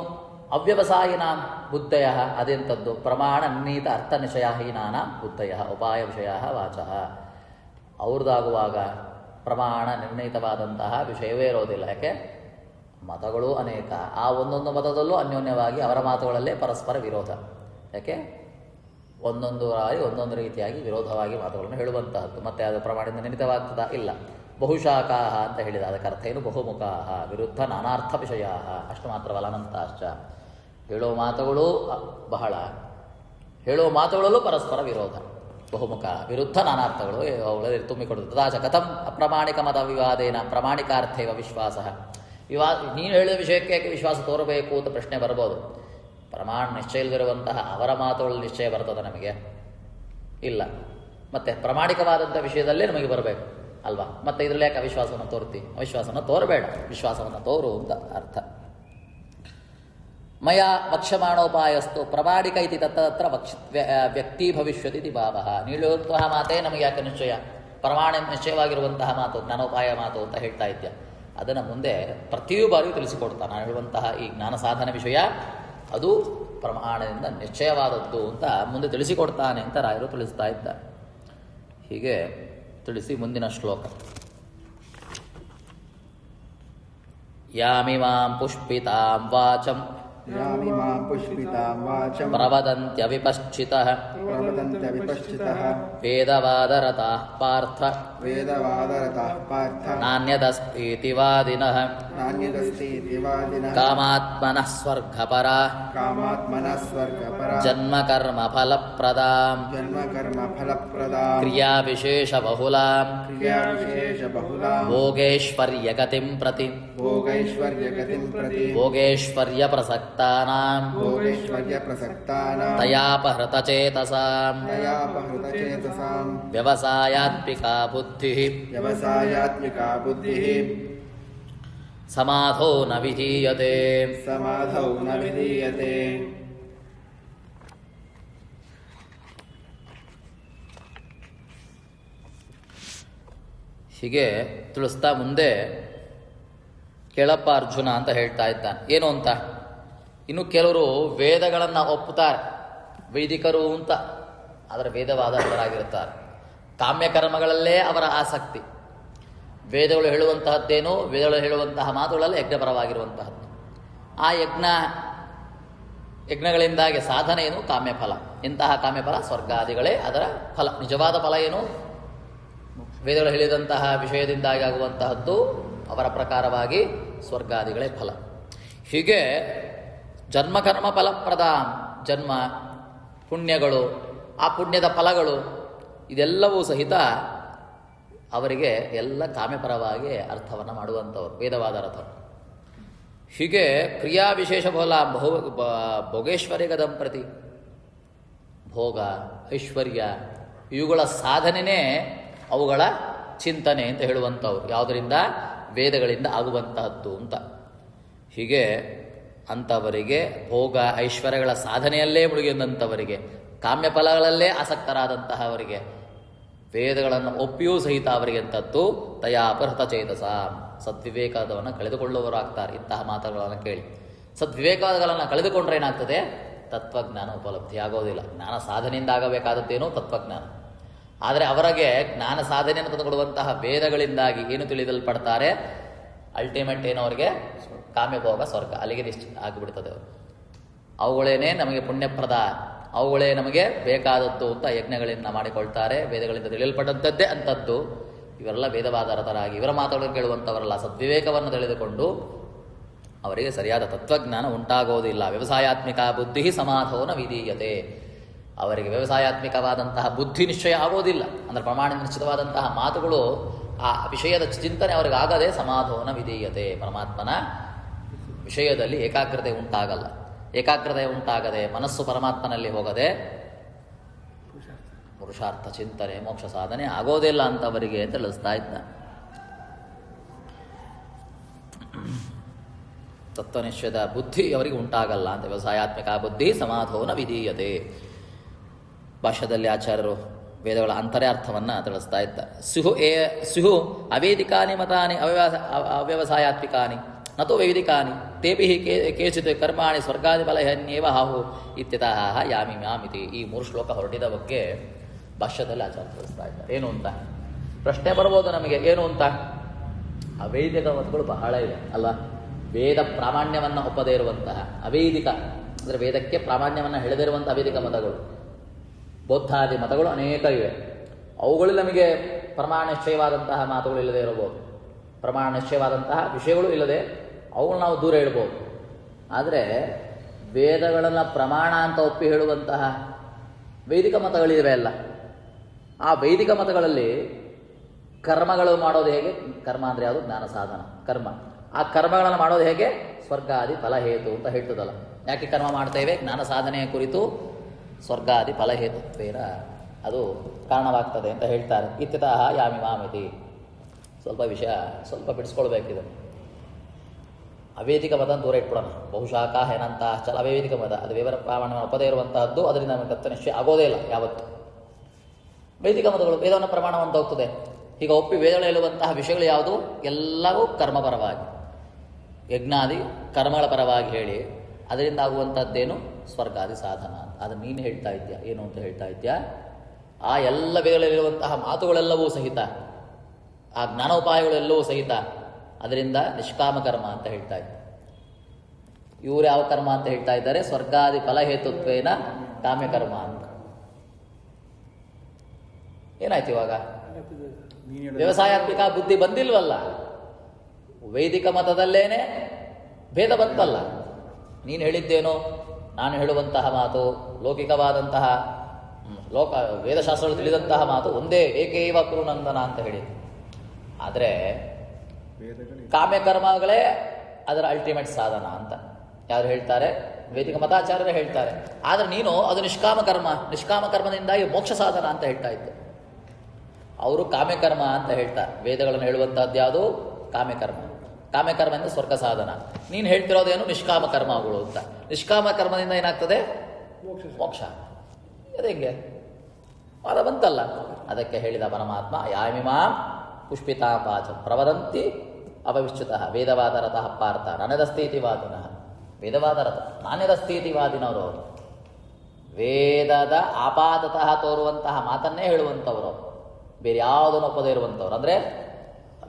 ಅವ್ಯವಸಾಯಿನ ಬುದ್ಧಯ ಅದೆಂಥದ್ದು? ಪ್ರಮಾಣ ನಿರ್ಣೀತ ಅರ್ಥ ನಿಶ್ಚಯಹೀನಾನ ಬುದ್ಧಯ ಉಪಾಯ ವಿಷಯ ವಾಚಃ. ಅವ್ರದ್ದಾಗುವಾಗ ಪ್ರಮಾಣ ನಿರ್ಣಯಿತವಾದಂತಹ ವಿಷಯವೇ ಇರೋದಿಲ್ಲ. ಯಾಕೆ? ಮತಗಳು ಅನೇಕ, ಆ ಒಂದೊಂದು ಮತದಲ್ಲೂ ಅನ್ಯೋನ್ಯವಾಗಿ ಅವರ ಮಾತುಗಳಲ್ಲೇ ಪರಸ್ಪರ ವಿರೋಧ. ಯಾಕೆ? ಒಂದೊಂದು ರೀತಿಯಾಗಿ ವಿರೋಧವಾಗಿ ಮಾತುಗಳನ್ನು ಹೇಳುವಂತಹದ್ದು. ಮತ್ತೆ ಅದು ಪ್ರಮಾಣದಿಂದ ನಿರ್ಣಿತವಾಗ್ತದ? ಇಲ್ಲ. ಬಹುಶಾಖಾಹ ಅಂತ ಹೇಳಿದ, ಅದಕ್ಕೆ ಅರ್ಥ ಏನು? ಬಹುಮುಖಾಹ ವಿರುದ್ಧ ನಾನಾರ್ಥ ವಿಷಯ. ಅಷ್ಟು ಮಾತ್ರವಲ್ಲ, ಅನಂತಾಶ್ಚ. ಹೇಳೋ ಮಾತುಗಳು ಬಹಳ, ಹೇಳೋ ಮಾತುಗಳಲ್ಲೂ ಪರಸ್ಪರ ವಿರೋಧ. ಬಹುಮುಖ ವಿರುದ್ಧ ನಾನಾರ್ಥಗಳು ಅವುಗಳಲ್ಲಿ ತುಂಬಿಕೊಡುತ್ತೆ. ತದಾಚ ಕಥಂ ಅಪ್ರಾಮಾಣಿಕ ಮತ ವಿವಾದೇನ ಪ್ರಾಮಾಣಿಕಾರ್ಥೇವ ವಿಶ್ವಾಸ. ನೀನು ಹೇಳಿದ ವಿಷಯಕ್ಕೆ ಯಾಕೆ ವಿಶ್ವಾಸ ತೋರಬೇಕು ಅಂತ ಪ್ರಶ್ನೆ ಬರ್ಬೋದು. ಪ್ರಮಾಣ ನಿಶ್ಚಯ ಇಲ್ಲದಿರುವಂತಹ ಅವರ ಮಾತುಗಳಲ್ಲಿ ನಿಶ್ಚಯ ಬರ್ತದೆ ನಮಗೆ? ಇಲ್ಲ. ಮತ್ತೆ ಪ್ರಾಮಾಣಿಕವಾದಂಥ ವಿಷಯದಲ್ಲೇ ನಮಗೆ ಬರಬೇಕು ಅಲ್ವಾ. ಮತ್ತೆ ಇದರಲ್ಲಿ ಯಾಕೆ ಅವಿಶ್ವಾಸವನ್ನು ತೋರ್ತಿ? ಅವಿಶ್ವಾಸವನ್ನು ತೋರಬೇಡ, ವಿಶ್ವಾಸವನ್ನು ತೋರು ಅಂತ ಅರ್ಥ. ಮಯ ವಕ್ಷ್ಯಮಾಣೋಪಾಯಸ್ತು ಪ್ರಾಮಾಣಿಕ ಇತಿ ತತ್ರ ವ್ಯಕ್ತಿ ಭವಿಷ್ಯತಿ ಭಾವ. ನೀಡುವಂತಹ ಮಾತೇ ನಮಗೆ ಯಾಕೆ ನಿಶ್ಚಯ? ಪ್ರಮಾಣ ನಿಶ್ಚಯವಾಗಿರುವಂತಹ ಮಾತು, ಜ್ಞಾನೋಪಾಯ ಮಾತು ಅಂತ ಹೇಳ್ತಾ ಇದ್ದೆ. ಅದನ್ನು ಮುಂದೆ ಪ್ರತಿಯೂ ಬಾರಿಯೂ ತಿಳಿಸಿಕೊಡ್ತಾನೆ. ನಾನು ಹೇಳುವಂತಹ ಈ ಜ್ಞಾನ ಸಾಧನ ವಿಷಯ ಅದು ಪ್ರಮಾಣದಿಂದ ನಿಶ್ಚಯವಾದದ್ದು ಅಂತ ಮುಂದೆ ತಿಳಿಸಿಕೊಡ್ತಾನೆ ಅಂತ ರಾಯರು ತಿಳಿಸ್ತಾ ಇದ್ದಾರೆ. ಹೀಗೆ ತಿಳಿಸಿ ಮುಂದಿನ ಶ್ಲೋಕ. ಯಾಮಿಮಾಂ ಪುಷ್ಪಿತಾಂ ವಾಚಂ ಪ್ರವದಂತ್ಯವಿಪಶ್ಚಿತಃ ವೇದವಾದರತಾಃ ಪಾರ್ಥ ನಾನ್ಯದಸ್ತೀತಿ ವಾದಿನಃ ಕಾಮಾತ್ಮನಃ ಸ್ವರ್ಗಪರಾಃ ಜನ್ಮಕರ್ಮ ಫಲಪ್ರದಾಂ ಕ್ರಿಯಾವಿಶೇಷಬಹುಲಾಂ ಭೋಗೇಶ್ವರ್ಯಗತಿಂ ಪ್ರತಿ ಭೋಗೇಶ್ವರ್ಯಪ್ರಸಕ್ತಾನಾಂ ತಯಾಪಹೃತಚೇತಸಾಂ ವ್ಯವಸಾಯಾತ್ಮಿಕಾ ಬುದ್ಧಿಃ ಸಮಾಧೌ ನ ವಿಧೀಯತೆ. ಹೀಗೆ ತಿಳಿಸ್ತಾ ಮುಂದೆ ಕೇಳಪ್ಪ ಅರ್ಜುನ ಅಂತ ಹೇಳ್ತಾ ಇದ್ದಾನೆ. ಏನು ಅಂತ? ಇನ್ನು ಕೆಲವರು ವೇದಗಳನ್ನು ಒಪ್ಪುತ್ತಾರೆ, ವೈದಿಕರು ಅಂತ, ಆದರೆ ವೇದವಾದರಾಗಿರುತ್ತಾರೆ. ಕಾಮ್ಯಕರ್ಮಗಳಲ್ಲೇ ಅವರ ಆಸಕ್ತಿ. ವೇದಗಳು ಹೇಳುವಂತಹದ್ದೇನು? ವೇದಗಳು ಹೇಳುವಂತಹ ಮಾತುಗಳಲ್ಲಿ ಯಜ್ಞಪರವಾಗಿರುವಂತಹದ್ದು. ಆ ಯಜ್ಞಗಳಿಂದಾಗಿ ಸಾಧನೆ ಏನು? ಕಾಮ್ಯಫಲ. ಇಂತಹ ಕಾಮ್ಯಫಲ ಸ್ವರ್ಗಾದಿಗಳೇ ಅದರ ಫಲ. ನಿಜವಾದ ಫಲ ಏನು? ವೇದಗಳು ಹೇಳಿದಂತಹ ವಿಷಯದಿಂದಾಗಿ ಆಗುವಂತಹದ್ದು ಅವರ ಪ್ರಕಾರವಾಗಿ ಸ್ವರ್ಗಾದಿಗಳೇ ಫಲ. ಹೀಗೆ ಜನ್ಮಕರ್ಮ ಫಲಪ್ರದ, ಜನ್ಮ ಪುಣ್ಯಗಳು, ಆ ಪುಣ್ಯದ ಫಲಗಳು ಇದೆಲ್ಲವೂ ಸಹಿತ ಅವರಿಗೆ ಎಲ್ಲ ಕಾಮ್ಯಪರವಾಗಿ ಅರ್ಥವನ್ನು ಮಾಡುವಂಥವ್ರು, ವೇದವಾದ ಅರ್ಥ. ಹೀಗೆ ಕ್ರಿಯಾ ವಿಶೇಷ ಭೋಗೇಶ್ವರ್ಯ ಗದಂಪ್ರತಿ, ಭೋಗ ಐಶ್ವರ್ಯ ಇವುಗಳ ಸಾಧನೆಯೇ ಅವುಗಳ ಚಿಂತನೆ ಅಂತ ಹೇಳುವಂಥವ್ರು. ಯಾವುದರಿಂದ? ವೇದಗಳಿಂದ ಆಗುವಂತಹದ್ದು ಅಂತ. ಹೀಗೆ ಅಂಥವರಿಗೆ, ಭೋಗ ಐಶ್ವರ್ಯಗಳ ಸಾಧನೆಯಲ್ಲೇ ಮುಳುಗಿದಂಥವರಿಗೆ, ಕಾಮ್ಯಫಲಗಳಲ್ಲೇ ಆಸಕ್ತರಾದಂತಹವರಿಗೆ ವೇದಗಳನ್ನು ಒಪ್ಪಿಯೂ ಸಹಿತ ಅವರಿಗೆ ಅಂತದ್ದು ತಯಾಪಹೃತ ಚೇತಸ, ಸದ್ವಿವೇಕವನ್ನು ಕಳೆದುಕೊಳ್ಳುವವರಾಗ್ತಾರೆ. ಇಂತಹ ಮಾತುಗಳನ್ನು ಕೇಳಿ ಸದ್ವಿವೇಕಗಳನ್ನು ಕಳೆದುಕೊಂಡ್ರೆ ಏನಾಗ್ತದೆ? ತತ್ವಜ್ಞಾನ ಉಪಲಬ್ಧಿ ಆಗೋದಿಲ್ಲ. ಜ್ಞಾನ ಸಾಧನೆಯಿಂದ ಆಗಬೇಕಾದದ್ದೇನೋ ತತ್ವಜ್ಞಾನ. ಆದರೆ ಅವರಿಗೆ ಜ್ಞಾನ ಸಾಧನೆಯನ್ನು ತಂದುಕೊಡುವಂತಹ ವೇದಗಳಿಂದಾಗಿ ಏನು ತಿಳಿದಲ್ಪಡ್ತಾರೆ? ಅಲ್ಟಿಮೇಟ್ ಏನು? ಅವರಿಗೆ ಕಾಮ್ಯಭೋಗ ಸ್ವರ್ಗ ಅಲ್ಲಿಗೆ ನಿಶ್ಚಿತ ಆಗಿಬಿಡ್ತದೆ. ಅವುಗಳೇನೇ ನಮಗೆ ಪುಣ್ಯಪ್ರದ, ಅವುಗಳೇ ನಮಗೆ ಬೇಕಾದದ್ದು ಅಂತ ಯಜ್ಞಗಳಿಂದ ಮಾಡಿಕೊಳ್ತಾರೆ. ವೇದಗಳಿಂದ ತಿಳಿಯಲ್ಪಟ್ಟಂಥದ್ದೇ ಅಂಥದ್ದು. ಇವರೆಲ್ಲ ವೇದವಾದರತರಾಗಿ ಇವರ ಮಾತುಗಳನ್ನು ಕೇಳುವಂಥವರಲ್ಲ. ಸದ್ವಿವೇಕವನ್ನು ತಿಳಿದುಕೊಂಡು ಅವರಿಗೆ ಸರಿಯಾದ ತತ್ವಜ್ಞಾನ ಉಂಟಾಗೋದಿಲ್ಲ. ವ್ಯವಸಾಯಾತ್ಮಿಕ ಬುದ್ಧಿ ಸಮಾಧೋನ ವಿಧೀಯತೆ. ಅವರಿಗೆ ವ್ಯವಸಾಯಾತ್ಮಿಕವಾದಂತಹ ಬುದ್ಧಿ ನಿಶ್ಚಯ ಆಗೋದಿಲ್ಲ. ಅಂದರೆ ಪ್ರಮಾಣ ನಿಶ್ಚಿತವಾದಂತಹ ಮಾತುಗಳು ಆ ವಿಷಯದ ಚಿಂತನೆ ಅವರಿಗೆ ಆಗದೆ ಸಮಾಧೋನ ವಿಧೀಯತೆ. ಪರಮಾತ್ಮನ ವಿಷಯದಲ್ಲಿ ಏಕಾಗ್ರತೆ ಉಂಟಾಗಲ್ಲ. ಏಕಾಗ್ರತೆ ಉಂಟಾಗದೆ ಮನಸ್ಸು ಪರಮಾತ್ಮನಲ್ಲಿ ಹೋಗದೆ ಪುರುಷಾರ್ಥ ಚಿಂತನೆ ಮೋಕ್ಷ ಸಾಧನೆ ಆಗೋದಿಲ್ಲ ಅಂತವರಿಗೆ ತಿಳಿಸ್ತಾ ಇದ್ದ. ತತ್ವನಿಶ್ಚಯದ ಬುದ್ಧಿ ಅವರಿಗೆ ಉಂಟಾಗಲ್ಲ ಅಂತ. ವ್ಯವಸಾಯಾತ್ಮಿಕ ಬುದ್ಧಿ ಸಮಾಧೋನ ವಿಧೀಯತೆ. ಭಾಷ್ಯದಲ್ಲಿ ಆಚಾರ್ಯರು ವೇದಗಳ ಅಂತರ್ಯಾರ್ಥವನ್ನು ತಿಳಿಸ್ತಾ ಇದ್ದಾರೆ. ಸ್ಯುಹು ಅವೇದಿಕಾನಿ ಮತಾನಿ ಅವ್ಯವಸಾಯಾತ್ಮಿಕಾನಿ ನತು ವೈದಿಕಾನಿ ತೇಪಿ ಕೇಚಿತ್ ಕರ್ಮಾಣಿ ಸ್ವರ್ಗಾದಿಫಲಹನ್ಯೇವ ಹಾಹು ಇತ್ಯತಃ ಯಾಮಿ ಮ್ಯಾಮಿತಿ. ಈ 3 ಶ್ಲೋಕ ಹೊರಟಿದ ಬಗ್ಗೆ ಭಾಷ್ಯದಲ್ಲಿ ಆಚಾರ್ಯ ತಿಳಿಸ್ತಾ ಇದ್ದಾರೆ. ಏನು ಅಂತ ಪ್ರಶ್ನೆ ಬರ್ಬೋದು ನಮಗೆ, ಏನು ಅಂತ. ಅವೈದಿಕ ಮತಗಳು ಬಹಳ ಇವೆ ಅಲ್ಲ. ವೇದ ಪ್ರಾಮಾಣ್ಯವನ್ನು ಒಪ್ಪದೇ ಇರುವಂತಹ ಅವೈದಿಕ, ಅಂದರೆ ವೇದಕ್ಕೆ ಪ್ರಾಮಾಣ್ಯವನ್ನು ಹೇಳದಿರುವಂತಹ ಅವೈದಿಕ ಮತಗಳು, ಬೌದ್ಧಾದಿ ಮತಗಳು ಅನೇಕ ಇವೆ. ಅವುಗಳು ನಮಗೆ ಪ್ರಮಾಣ ನಿಶ್ಚಯವಾದಂತಹ ಮಾತುಗಳು ಇಲ್ಲದೆ ಇರಬಹುದು, ಪ್ರಮಾಣ ನಿಶ್ಚಯವಾದಂತಹ ವಿಷಯಗಳು ಇಲ್ಲದೆ ಅವುಗಳು ನಾವು ದೂರ ಇಡಬಹುದು. ಆದರೆ ವೇದಗಳನ್ನು ಪ್ರಮಾಣ ಅಂತ ಒಪ್ಪಿ ಹೇಳುವಂತಹ ವೈದಿಕ ಮತಗಳಿವೆ ಅಲ್ಲ. ಆ ವೈದಿಕ ಮತಗಳಲ್ಲಿ ಕರ್ಮಗಳು ಮಾಡೋದು ಹೇಗೆ? ಕರ್ಮ ಅಂದರೆ ಯಾವುದು? ಜ್ಞಾನ ಸಾಧನ ಕರ್ಮ. ಆ ಕರ್ಮಗಳನ್ನು ಮಾಡೋದು ಹೇಗೆ? ಸ್ವರ್ಗಾದಿ ಫಲಹೇತು ಅಂತ ಹೇಳ್ತದಲ್ಲ. ಯಾಕೆ ಕರ್ಮ ಮಾಡ್ತೇವೆ? ಜ್ಞಾನ ಸಾಧನೆಯ ಕುರಿತು ಸ್ವರ್ಗಾದಿ ಫಲಹೇತುತ್ವೇನ ಅದು ಕಾರಣವಾಗ್ತದೆ ಅಂತ ಹೇಳ್ತಾರೆ. ಇತ್ಯತಃ ಯಾಮಿ ಮಾಮಿತಿ. ಸ್ವಲ್ಪ ಬಿಡಿಸ್ಕೊಳ್ಬೇಕಿದೆ. ಅವೇದಿಕ ಮತ ದೂರ ಇಟ್ಬಿಡೋಣ. ಬಹುಶಾಖ ಏನಂತ ಚಲ ಅವೇದಿಕ ಮತ, ಅದು ವಿವರ ಪ್ರಾಮಾಣ್ಯವನ್ನು ಒಪ್ಪದೇ ಇರುವಂತಹದ್ದು. ಅದರಿಂದ ನಮಗೆ ತತ್ವ ನಿಶ್ಚಯ ಆಗೋದೇ ಇಲ್ಲ ಯಾವತ್ತು. ವೈದಿಕ ಮತಗಳು ವೇದವನ್ನು ಪ್ರಮಾಣವಂತ ಹೋಗ್ತದೆ. ಈಗ ಒಪ್ಪಿ ವೇದಗಳು ಹೇಳುವಂತಹ ವಿಷಯಗಳು ಯಾವುದು? ಎಲ್ಲವೂ ಕರ್ಮಪರವಾಗಿ, ಯಜ್ಞಾದಿ ಕರ್ಮಗಳ ಪರವಾಗಿ ಹೇಳಿ ಅದರಿಂದ ಆಗುವಂಥದ್ದೇನು? ಸ್ವರ್ಗಾದಿ ಸಾಧನ. ಅದನ್ನು ನೀನು ಹೇಳ್ತಾ ಇದ್ಯಾ, ಏನು ಅಂತ ಹೇಳ್ತಾ ಇದ್ಯಾ? ಆ ಎಲ್ಲ ವೇದಗಳಲ್ಲಿರುವಂತಹ ಮಾತುಗಳೆಲ್ಲವೂ ಸಹಿತ, ಆ ಜ್ಞಾನೋಪಾಯಗಳೆಲ್ಲವೂ ಸಹಿತ ಅದರಿಂದ ನಿಷ್ಕಾಮ ಕರ್ಮ ಅಂತ ಹೇಳ್ತಾ ಇದ್ದ. ಇವರು ಯಾವ ಕರ್ಮ ಅಂತ ಹೇಳ್ತಾ ಇದ್ದಾರೆ? ಸ್ವರ್ಗಾದಿ ಫಲಹೇತುತ್ವೇನ ಕಾಮ್ಯಕರ್ಮ ಅಂತ. ಏನಾಯ್ತು ಇವಾಗ? ವ್ಯವಸಾಯಾತ್ಮಿಕ ಬುದ್ಧಿ ಬಂದಿಲ್ವಲ್ಲ. ವೈದಿಕ ಮತದಲ್ಲೇನೆ ಭೇದ ಬಂತಲ್ಲ. ನೀನು ಹೇಳಿದ್ದೇನೋ, ನಾನು ಹೇಳುವಂತಹ ಮಾತು ಲೌಕಿಕವಾದಂತಹ ವೇದಶಾಸ್ತ್ರಗಳು ತಿಳಿದಂತಹ ಮಾತು ಒಂದೇ, ಏಕೈವ ಕುರುನಂದನ ಅಂತ ಹೇಳಿ. ಆದರೆ ಕಾಮ್ಯಕರ್ಮಗಳೇ ಅದರ ಅಲ್ಟಿಮೇಟ್ ಸಾಧನ ಅಂತ ಯಾರು ಹೇಳ್ತಾರೆ? ವೈದಿಕ ಮತಾಚಾರ್ಯರೇ ಹೇಳ್ತಾರೆ. ಆದರೆ ನೀನು ಅದು ನಿಷ್ಕಾಮ ಕರ್ಮದಿಂದಾಗಿ ಮೋಕ್ಷ ಸಾಧನ ಅಂತ ಹೇಳ್ತಾ ಇದ್ದೆ. ಅವರು ಕಾಮ್ಯಕರ್ಮ ಅಂತ ಹೇಳ್ತಾರೆ. ವೇದಗಳನ್ನು ಹೇಳುವಂತಹದ್ದು ಯಾವುದು? ಕಾಮ್ಯಕರ್ಮದಿಂದ ಸ್ವರ್ಗ ಸಾಧನ. ನೀನು ಹೇಳ್ತಿರೋದೇನು? ನಿಷ್ಕಾಮ ಕರ್ಮಗಳು ಅಂತ. ನಿಷ್ಕಾಮ ಕರ್ಮದಿಂದ ಏನಾಗ್ತದೆ? ಮೋಕ್ಷ. ಅದು ಹೆಂಗೆ? ವಾದ ಬಂತಲ್ಲ. ಅದಕ್ಕೆ ಹೇಳಿದ ಪರಮಾತ್ಮ, ಯಾಮಿಮಾಂ ಪುಷ್ಪಿತಾಪಾಚಂ ಪ್ರವದಂತಿ ಅಪವಿಶ್ಚಿತಃ ವೇದವಾದರತಃ ಪಾರ್ಥ ನಾಣ್ಯದಸ್ಥಿತಿವಾದಿನಃ. ವೇದವಾದರತ ನಾಣ್ಯದಸ್ಥಿತಿವಾದಿನವರು ಅವರು. ವೇದದ ಆಪಾತತಃ ತೋರುವಂತಹ ಮಾತನ್ನೇ ಹೇಳುವಂಥವರು, ಬೇರೆ ಯಾವುದನ್ನು ಒಪ್ಪದೇ ಇರುವಂಥವ್ರು. ಅಂದರೆ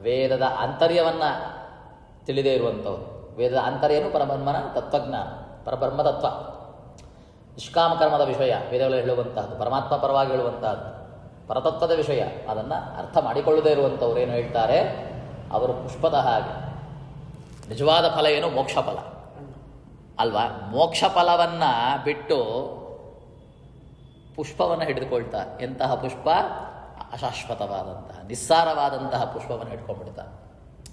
ವೇದದ ಆಂತರ್ಯವನ್ನು ತಿಳಿದೇ ಇರುವಂಥವ್ರು. ವೇದದ ಆಂತರ್ಯನು ಪರಬ್ರಹ್ಮನ ತತ್ವಜ್ಞಾನ, ಪರಬ್ರಹ್ಮ ತತ್ವ, ನಿಷ್ಕಾಮ ಕರ್ಮದ ವಿಷಯ ವೇದಗಳು ಹೇಳುವಂತಹದ್ದು, ಪರಮಾತ್ಮ ಪರವಾಗಿ ಹೇಳುವಂತಹದ್ದು, ಪರತತ್ವದ ವಿಷಯ. ಅದನ್ನು ಅರ್ಥ ಮಾಡಿಕೊಳ್ಳದೇ ಇರುವಂಥವ್ರು ಏನು ಹೇಳ್ತಾರೆ? ಅವರು ಪುಷ್ಪದ ಹಾಗೆ. ನಿಜವಾದ ಫಲ ಏನು? ಮೋಕ್ಷ ಫಲ ಅಲ್ವಾ? ಮೋಕ್ಷ ಫಲವನ್ನು ಬಿಟ್ಟು ಪುಷ್ಪವನ್ನು ಹಿಡಿದುಕೊಳ್ತಾರೆ. ಎಂತಹ ಪುಷ್ಪ? ಅಶಾಶ್ವತವಾದಂತಹ ನಿಸ್ಸಾರವಾದಂತಹ ಪುಷ್ಪವನ್ನು ಹಿಡ್ಕೊಂಡ್ಬಿಡ್ತಾರೆ.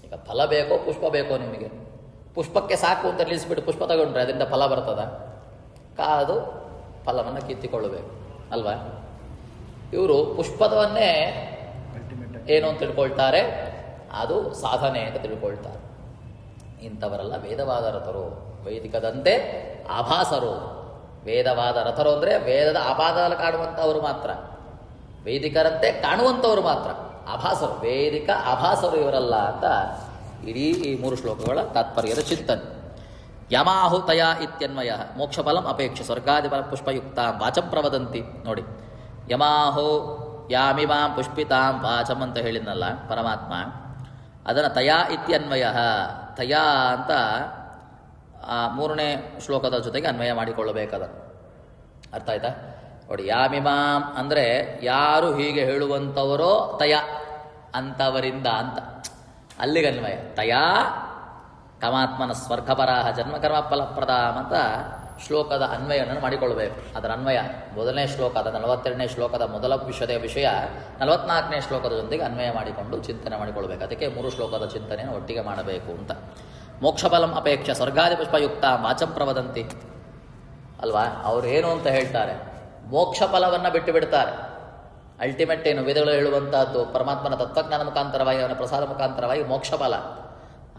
ಈಗ ಫಲ ಬೇಕೋ ಪುಷ್ಪ ಬೇಕೋ ನಿಮಗೆ? ಪುಷ್ಪಕ್ಕೆ ಸಾಕು ಅಂತ ನಿಲ್ಲಿಸ್ಬಿಟ್ಟು ಪುಷ್ಪ ತಗೊಂಡ್ರೆ ಅದರಿಂದ ಫಲ ಬರ್ತದ? ಕಾದು ಫಲವನ್ನು ಕಿತ್ತಿಕೊಳ್ಳಬೇಕು ಅಲ್ವಾ? ಇವರು ಪುಷ್ಪದವನ್ನೇ ಏನು ಅಂತ ತಿಳ್ಕೊಳ್ತಾರೆ? ಅದು ಸಾಧನೆ ಅಂತ ತಿಳ್ಕೊಳ್ತಾರೆ. ಇಂಥವರೆಲ್ಲ ವೇದವಾದ ರಥರು. ವೈದಿಕದಂತೆ ಆಭಾಸರು. ವೇದವಾದ ರಥರು ಅಂದರೆ ವೇದದ ಆಪಾದದಲ್ಲಿ ಕಾಣುವಂಥವರು ಮಾತ್ರ, ವೈದಿಕರಂತೆ ಕಾಣುವಂಥವರು ಮಾತ್ರ ಆಭಾಸರು. ವೇದಿಕ ಆಭಾಸರು ಇವರಲ್ಲ ಅಂತ ಇಡೀ ಈ 3 ಶ್ಲೋಕಗಳ ತಾತ್ಪರ್ಯದ ಚಿಂತನೆ. ಯಮಾಹುತಯ ಇತ್ಯನ್ವಯ ಮೋಕ್ಷಫಲಂ ಅಪೇಕ್ಷೆ ಸ್ವರ್ಗಾದಿಫಲ ಪುಷ್ಪಯುಕ್ತ ವಾಚಂ ಪ್ರವದಂತಿ. ನೋಡಿ, ಯಮಾಹೋ ಯಾಮಿಮಾಂ ಪುಷ್ಪಿತಾಂ ವಾಚಂ ಅಂತ ಹೇಳಿದ್ನಲ್ಲ ಪರಮಾತ್ಮ, ಅದನ್ನು ತಯಾ ಇತ್ಯನ್ವಯ, ತಯಾ ಅಂತ 3ನೇ ಶ್ಲೋಕದ ಜೊತೆಗೆ ಅನ್ವಯ ಮಾಡಿಕೊಳ್ಳಬೇಕದ. ಅರ್ಥ ಆಯ್ತಾ? ನೋಡಿ, ಯಾಮಿಮಾಂ ಅಂದರೆ ಯಾರು ಹೀಗೆ ಹೇಳುವಂಥವರೋ ತಯ, ಅಂಥವರಿಂದ ಅಂತ ಅಲ್ಲಿಗೆ ಅನ್ವಯ. ತಯಾ ಕಮಾತ್ಮನ ಸ್ವರ್ಗಪರಾಹ ಜನ್ಮಕರ್ಮ ಫಲಪ್ರದಾಂ ಅಂತ ಶ್ಲೋಕದ ಅನ್ವಯವನ್ನು ಮಾಡಿಕೊಳ್ಬೇಕು. ಅದರ ಅನ್ವಯ ಮೊದಲನೇ ಶ್ಲೋಕ, ಅದ 42ನೇ ಶ್ಲೋಕದ ಮೊದಲ ವಿಷಯ 44ನೇ ಶ್ಲೋಕದ ಜೊತೆಗೆ ಅನ್ವಯ ಮಾಡಿಕೊಂಡು ಚಿಂತನೆ ಮಾಡಿಕೊಳ್ಬೇಕು. ಅದಕ್ಕೆ 3 ಶ್ಲೋಕದ ಚಿಂತನೆಯನ್ನು ಒಟ್ಟಿಗೆ ಮಾಡಬೇಕು ಅಂತ. ಮೋಕ್ಷಫಲಂ ಅಪೇಕ್ಷ ಸ್ವರ್ಗಾದಿ ಪುಷ್ಪಯುಕ್ತ ವಾಚಂ ಪ್ರವದಂತಿ ಅಲ್ವಾ. ಅವರು ಏನು ಅಂತ ಹೇಳ್ತಾರೆ, ಮೋಕ್ಷ ಫಲವನ್ನು ಬಿಟ್ಟು ಬಿಡ್ತಾರೆ. ಅಲ್ಟಿಮೇಟ್ ಏನು ವೇದಗಳು ಹೇಳುವಂತಹದ್ದು ಪರಮಾತ್ಮನ ತತ್ವಜ್ಞಾನ ಮುಖಾಂತರವಾಗಿ ಅವನ ಪ್ರಸಾದ ಮುಖಾಂತರವಾಗಿ ಮೋಕ್ಷ ಫಲ.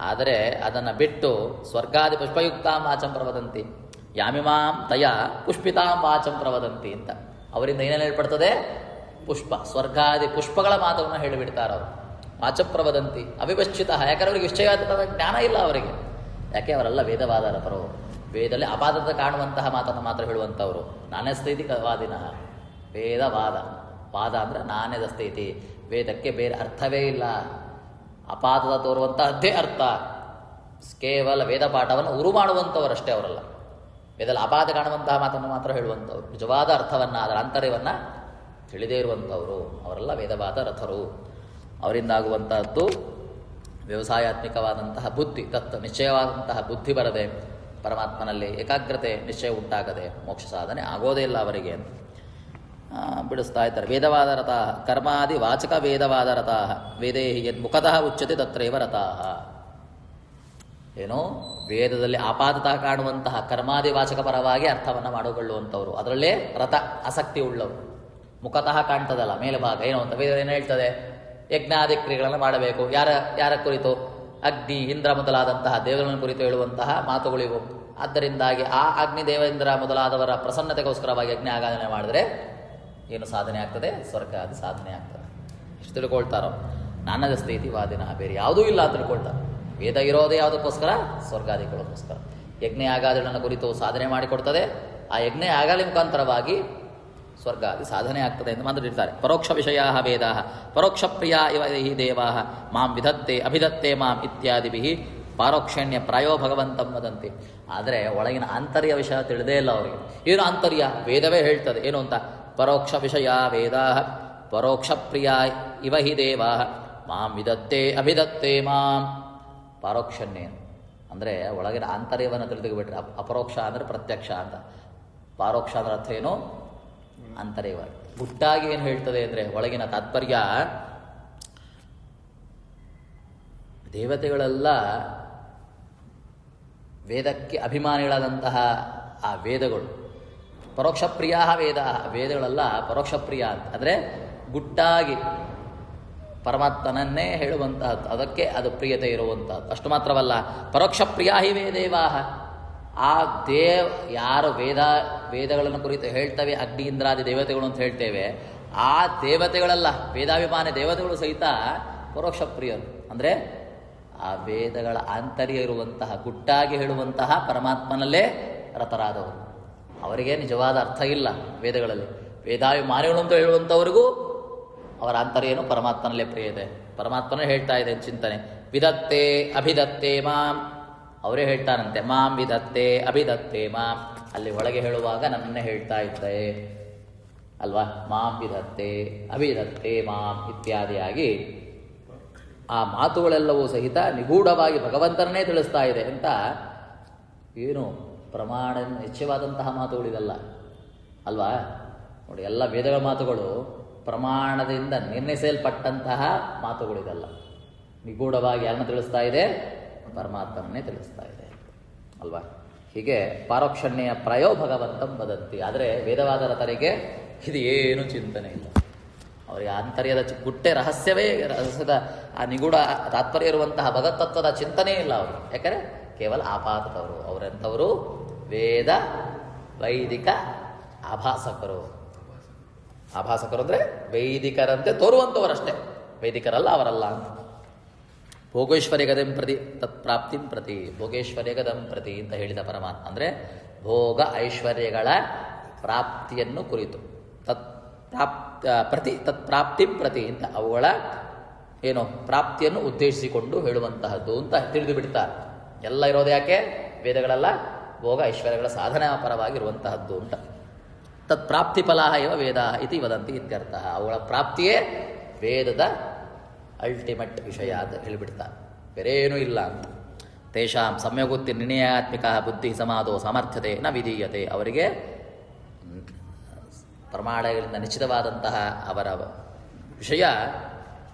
ಆದರೆ ಅದನ್ನು ಬಿಟ್ಟು ಸ್ವರ್ಗಾದಿ ಪುಷ್ಪಯುಕ್ತಾಂ ವಾಚಂ ಪ್ರವದಂತಿ ಯಾಮಿಮಾಂ ತಯಾ ಪುಷ್ಪಿತಾಂ ವಾಚಂ ಪ್ರವದಂತಿ ಅಂತ ಅವರಿಂದ ಏನೇನು ಹೇಳ್ಪಡ್ತದೆ, ಪುಷ್ಪ ಸ್ವರ್ಗಾದಿ ಪುಷ್ಪಗಳ ಮಾತನ್ನು ಹೇಳಿಬಿಡ್ತಾರೆ ಅವರು. ವಾಚಂ ಪ್ರವದಂತಿ ಅವಿವಶ್ಚಿತ, ಯಾಕಂದ್ರೆ ಅವರಿಗೆ ವಿಷಯವಾದ ಜ್ಞಾನ ಇಲ್ಲ ಅವರಿಗೆ. ಯಾಕೆ ಅವರೆಲ್ಲ ವೇದವಾದರಪರು, ವೇದದಲ್ಲಿ ಅಪಾದದ ಕಾಣುವಂತಹ ಮಾತನ್ನು ಮಾತ್ರ ಹೇಳುವಂಥವ್ರು. ನಾಣ್ಯಸ್ಥೈತಿಕವಾದಿನಃ ವೇದವಾದ, ವಾದ ಅಂದರೆ ನಾಣ್ಯದ ಸ್ಥಿತಿ, ವೇದಕ್ಕೆ ಬೇರೆ ಅರ್ಥವೇ ಇಲ್ಲ. ಅಪಾದದ ತೋರುವಂತಹದ್ದೇ ಅರ್ಥ. ಕೇವಲ ವೇದ ಪಾಠವನ್ನು ಉರು ಮಾಡುವಂಥವರಷ್ಟೇ ಅವರಲ್ಲ. ವೇದದಲ್ಲಿ ಅಪಾದ ಕಾಣುವಂತಹ ಮಾತನ್ನು ಮಾತ್ರ ಹೇಳುವಂಥವ್ರು. ನಿಜವಾದ ಅರ್ಥವನ್ನು, ಅದರ ಆಂತರ್ಯವನ್ನು ತಿಳಿದೇ ಇರುವಂಥವರು ಅವರೆಲ್ಲ ವೇದವಾದ ರಥರು. ಅವರಿಂದಾಗುವಂತಹದ್ದು ವ್ಯವಸಾಯಾತ್ಮಿಕವಾದಂತಹ ಬುದ್ಧಿ, ತತ್ವ ನಿಶ್ಚಯವಾದಂತಹ ಬುದ್ಧಿ ಬರದೆ ಪರಮಾತ್ಮನಲ್ಲಿ ಏಕಾಗ್ರತೆ ನಿಶ್ಚಯ ಉಂಟಾಗದೆ ಮೋಕ್ಷ ಸಾಧನೆ ಆಗೋದೇ ಇಲ್ಲ ಅವರಿಗೆ ಅಂತ ಬಿಡಿಸ್ತಾ ಇದ್ದಾರೆ. ವೇದವಾದ ರಥಾ ಕರ್ಮಾದಿ ವಾಚಕ ವೇದವಾದ ರಥಾ ವೇದೇಹಿ ಯದ್ ಮುಖತಃ ಉಚ್ಯತೆ ತತ್ರೈವ ರಥಾಃ. ಏನೋ ವೇದದಲ್ಲಿ ಆಪಾದತಃ ಕಾಣುವಂತಹ ಕರ್ಮಾದಿ ವಾಚಕ ಪರವಾಗಿ ಅರ್ಥವನ್ನು ಮಾಡಿಕೊಳ್ಳುವಂಥವ್ರು, ಅದರಲ್ಲೇ ರಥ ಆಸಕ್ತಿ ಉಳ್ಳವರು. ಮುಖತಃ ಕಾಣ್ತದಲ್ಲ ಮೇಲ್ಭಾಗ ಏನು ಅಂತ ವೇದ ಏನು ಹೇಳ್ತದೆ, ಯಜ್ಞಾದಿ ಕ್ರಿಯೆಗಳನ್ನು ಮಾಡಬೇಕು. ಯಾರ ಕುರಿತು, ಅಗ್ನಿ ಇಂದ್ರ ಮೊದಲಾದಂತಹ ದೇವರನ್ನು ಕುರಿತು ಹೇಳುವಂತಹ ಮಾತುಗಳಿವು. ಆದ್ದರಿಂದಾಗಿ ಆ ಅಗ್ನಿ ದೇವೇಂದ್ರ ಮೊದಲಾದವರ ಪ್ರಸನ್ನತೆಗೋಸ್ಕರವಾಗಿ ಯಜ್ಞ ಆರಾಧನೆ ಮಾಡಿದ್ರೆ ಏನು ಸಾಧನೆ ಆಗ್ತದೆ, ಸ್ವರ್ಗಾದಿ ಸಾಧನೆ ಆಗ್ತದೆ. ಇಷ್ಟು ತಿಳ್ಕೊಳ್ತಾರೋ. ನಾನದ ಸ್ಥಿತಿ ವಾದಿನ, ಬೇರೆ ಯಾವುದೂ ಇಲ್ಲ ಅಂತ ತಿಳ್ಕೊಳ್ತಾರೆ. ವೇದ ಇರೋದೇ ಯಾವುದಕ್ಕೋಸ್ಕರ, ಸ್ವರ್ಗಾದಿಗಳಕ್ಕೋಸ್ಕರ. ಯಜ್ಞ ಆಗಾದಿಗಳನ್ನು ಕುರಿತು ಸಾಧನೆ ಮಾಡಿಕೊಡ್ತದೆ. ಆ ಯಜ್ಞ ಆಗಾದಿ ಮುಖಾಂತರವಾಗಿ ಸ್ವರ್ಗಾದಿ ಸಾಧನೆ ಆಗ್ತದೆ ಎಂದು ಮಾತಾಡಿರ್ತಾರೆ. ಪರೋಕ್ಷ ವಿಷಯ ವೇದ ಪರೋಕ್ಷ ಪ್ರಿಯ ಇವ ಹಿ ದೇವಾ ಮಾಂ ವಿಧತ್ತೆ ಅಭಿಧತ್ತೆ ಮಾಂ ಇತ್ಯಾದಿ ಪಾರೋಕ್ಷಣ್ಯ ಪ್ರಾಯೋ ಭಗವಂತಂ ವದಂತಿ. ಆದರೆ ಒಳಗಿನ ಆಂತರ್ಯ ವಿಷಯ ತಿಳಿದೇ ಇಲ್ಲ ಅವರಿಗೆ. ಏನು ಆಂತರ್ಯ, ವೇದವೇ ಹೇಳ್ತದೆ ಏನು ಅಂತ. ಪರೋಕ್ಷ ವಿಷಯ ವೇದ ಪರೋಕ್ಷ ಪ್ರಿಯ ಇವ ಹಿ ದೇವಾ ಮಾಂ ವಿಧತ್ತೆ ಅಭಿಧತ್ತೆ ಮಾಂ. ಪಾರೋಕ್ಷಣ್ಯ ಅಂದರೆ ಒಳಗಿನ ಆಂತರ್ಯವನ್ನು ತಿಳಿದುಬಿಟ್ರೆ. ಅಪರೋಕ್ಷ ಅಂದರೆ ಪ್ರತ್ಯಕ್ಷ ಅಂತ. ಪಾರೋಕ್ಷ ಅಂದ್ರೆ ಅರ್ಥ ಏನು, ಆಂತರ್ಯವಾಗಿ ಗುಟ್ಟಾಗಿ ಏನು ಹೇಳ್ತದೆ ಅಂದರೆ ಒಳಗಿನ ತಾತ್ಪರ್ಯ. ದೇವತೆಗಳೆಲ್ಲ ವೇದಕ್ಕೆ ಅಭಿಮಾನಿಗಳಾದಂತಹ ಆ ವೇದಗಳು ಪರೋಕ್ಷ ಪ್ರಿಯ ವೇದಗಳೆಲ್ಲ ಪರೋಕ್ಷ ಪ್ರಿಯ ಅಂತ. ಅಂದರೆ ಗುಟ್ಟಾಗಿ ಪರಮಾತ್ಮನನ್ನೇ ಹೇಳುವಂತಹದ್ದು, ಅದಕ್ಕೆ ಅದು ಪ್ರಿಯತೆ ಇರುವಂತಹದ್ದು. ಅಷ್ಟು ಮಾತ್ರವಲ್ಲ, ಪರೋಕ್ಷ ಪ್ರಿಯ ಹಿ ವೇದೇವಾಹ. ಆ ಯಾರು ವೇದಗಳನ್ನು ಕುರಿತು ಹೇಳ್ತವೆ, ಅಗ್ನಿ ಇಂದ್ರಾದಿ ದೇವತೆಗಳು ಅಂತ ಹೇಳ್ತೇವೆ, ಆ ದೇವತೆಗಳೆಲ್ಲ ವೇದಾಭಿಮಾನಿ ದೇವತೆಗಳು ಸಹಿತ ಪರೋಕ್ಷ ಪ್ರಿಯರು. ಅಂದರೆ ಆ ವೇದಗಳ ಆಂತರ್ಯ ಇರುವಂತಹ ಗುಟ್ಟಾಗಿ ಹೇಳುವಂತಹ ಪರಮಾತ್ಮನಲ್ಲೇ ರತರಾದವರು. ಅವರಿಗೆ ನಿಜವಾದ ಅರ್ಥ ಇಲ್ಲ ವೇದಗಳಲ್ಲಿ. ವೇದಾಭಿಮಾನಿಗಳು ಅಂತ ಹೇಳುವಂಥವ್ರಿಗೂ ಅವರ ಆಂತರ್ಯ ಏನು, ಪರಮಾತ್ಮನಲ್ಲೇ ಪ್ರಿಯ ಇದೆ, ಪರಮಾತ್ಮನೇ ಹೇಳ್ತಾ ಇದೆ ಚಿಂತನೆ. ವಿಧತ್ತೆ ಅಭಿಧತ್ತೆ ಮಾಂ, ಅವರೇ ಹೇಳ್ತಾನಂತೆ. ಮಾಂ ವಿಧತ್ತೆ ಅಭಿಧತ್ತೆ ಮಾಂ, ಅಲ್ಲಿ ಒಳಗೆ ಹೇಳುವಾಗ ನನ್ನನ್ನೇ ಹೇಳ್ತಾ ಇದ್ದೆ ಅಲ್ವಾ. ಮಾಂ ವಿಧತ್ತೆ ಅಭಿಧತ್ತೆ ಮಾಂ ಇತ್ಯಾದಿಯಾಗಿ ಆ ಮಾತುಗಳೆಲ್ಲವೂ ಸಹಿತ ನಿಗೂಢವಾಗಿ ಭಗವಂತನನ್ನೇ ತಿಳಿಸ್ತಾ ಇದೆ ಅಂತ. ಏನು ಪ್ರಮಾಣ ನಿಶ್ಚಯವಾದಂತಹ ಮಾತುಗಳಿದಲ್ಲ ಅಲ್ವಾ. ನೋಡಿ, ಎಲ್ಲ ವೇದಗಳ ಮಾತುಗಳು ಪ್ರಮಾಣದಿಂದ ನಿರ್ಣಯಿಸಲ್ಪಟ್ಟಂತಹ ಮಾತುಗಳಿದಲ್ಲ. ನಿಗೂಢವಾಗಿ ಯಾರನ್ನ ತಿಳಿಸ್ತಾ ಇದೆ, ಪರಮಾತ್ಮನ್ನೇ ತಿಳಿಸ್ತಾ ಇದೆ ಅಲ್ವಾ. ಹೀಗೆ ಪಾರೋಕ್ಷಣ್ಯ ಪ್ರಾಯೋ ಭಗವಂತಂ ವದಂತಿ. ಆದರೆ ವೇದವಾದ ರಥರಿಗೆ ಇದು ಏನು ಚಿಂತನೆ ಇಲ್ಲ. ಅವರಿಗೆ ಆಂತರ್ಯದ ಗುಟ್ಟೆ ರಹಸ್ಯದ ಆ ನಿಗೂಢ ತಾತ್ಪರ್ಯ ಇರುವಂತಹ ಭಗವತ್ತತ್ವದ ಚಿಂತನೆ ಇಲ್ಲ ಅವರು. ಯಾಕಂದರೆ ಕೇವಲ ಆಪಾತದವರು. ಅವರೆಂಥವರು ವೇದ ವೈದಿಕ ಆಭಾಸಕರು. ಆಭಾಸಕರು ಅಂದರೆ ವೈದಿಕರಂತೆ ತೋರುವಂಥವರಷ್ಟೇ, ವೈದಿಕರಲ್ಲ ಅವರಲ್ಲ ಅಂತ. ಭೋಗೇಶ್ವರ್ಯ ಗದಂ ಪ್ರತಿ ತತ್ ಪ್ರಾಪ್ತಿಂ ಪ್ರತಿ, ಭೋಗೇಶ್ವರ್ಯ ಗದಂ ಪ್ರತಿ ಅಂತ ಹೇಳಿದ ಪರಮಾತ್ಮ. ಅಂದರೆ ಭೋಗ ಐಶ್ವರ್ಯಗಳ ಪ್ರಾಪ್ತಿಯನ್ನು ಕುರಿತು, ತತ್ ಪ್ರಾಪ್ತಿಂ ಪ್ರತಿ ಅಂತ ಅವುಗಳ ಏನು ಪ್ರಾಪ್ತಿಯನ್ನು ಉದ್ದೇಶಿಸಿಕೊಂಡು ಹೇಳುವಂತಹದ್ದು ಅಂತ ತಿಳಿದು ಬಿಡ್ತಾರೆ. ಎಲ್ಲ ಇರೋದು ಯಾಕೆ, ವೇದಗಳೆಲ್ಲ ಭೋಗ ಐಶ್ವರ್ಯಗಳ ಸಾಧನಾ ಪರವಾಗಿರುವಂತಹದ್ದು ಅಂತ. ತತ್ ಪ್ರಾಪ್ತಿ ಫಲ ಇವ ವೇದ ಇತಿ ವದಂತಿ ಇತ್ಯರ್ಥ. ಅವುಗಳ ಪ್ರಾಪ್ತಿಯೇ ವೇದದ ಅಲ್ಟಿಮೇಟ್ ವಿಷಯ ಅಂತ ಹೇಳಿಬಿಡ್ತಾರೆ. ಬೇರೆ ಏನೂ ಇಲ್ಲ ಅಂತ. ತೇಷಾಂ ಸಮ್ಯಗುತ್ತಿ ನಿರ್ಣಯಾತ್ಮಿಕ ಬುದ್ಧಿ ಸಮಾಧೋ ಸಾಮರ್ಥ್ಯತೆ ನ ವಿಧೀಯತೆ. ಅವರಿಗೆ ಪ್ರಮಾಣಗಳಿಂದ ನಿಶ್ಚಿತವಾದಂತಹ ಅವರ ವಿಷಯ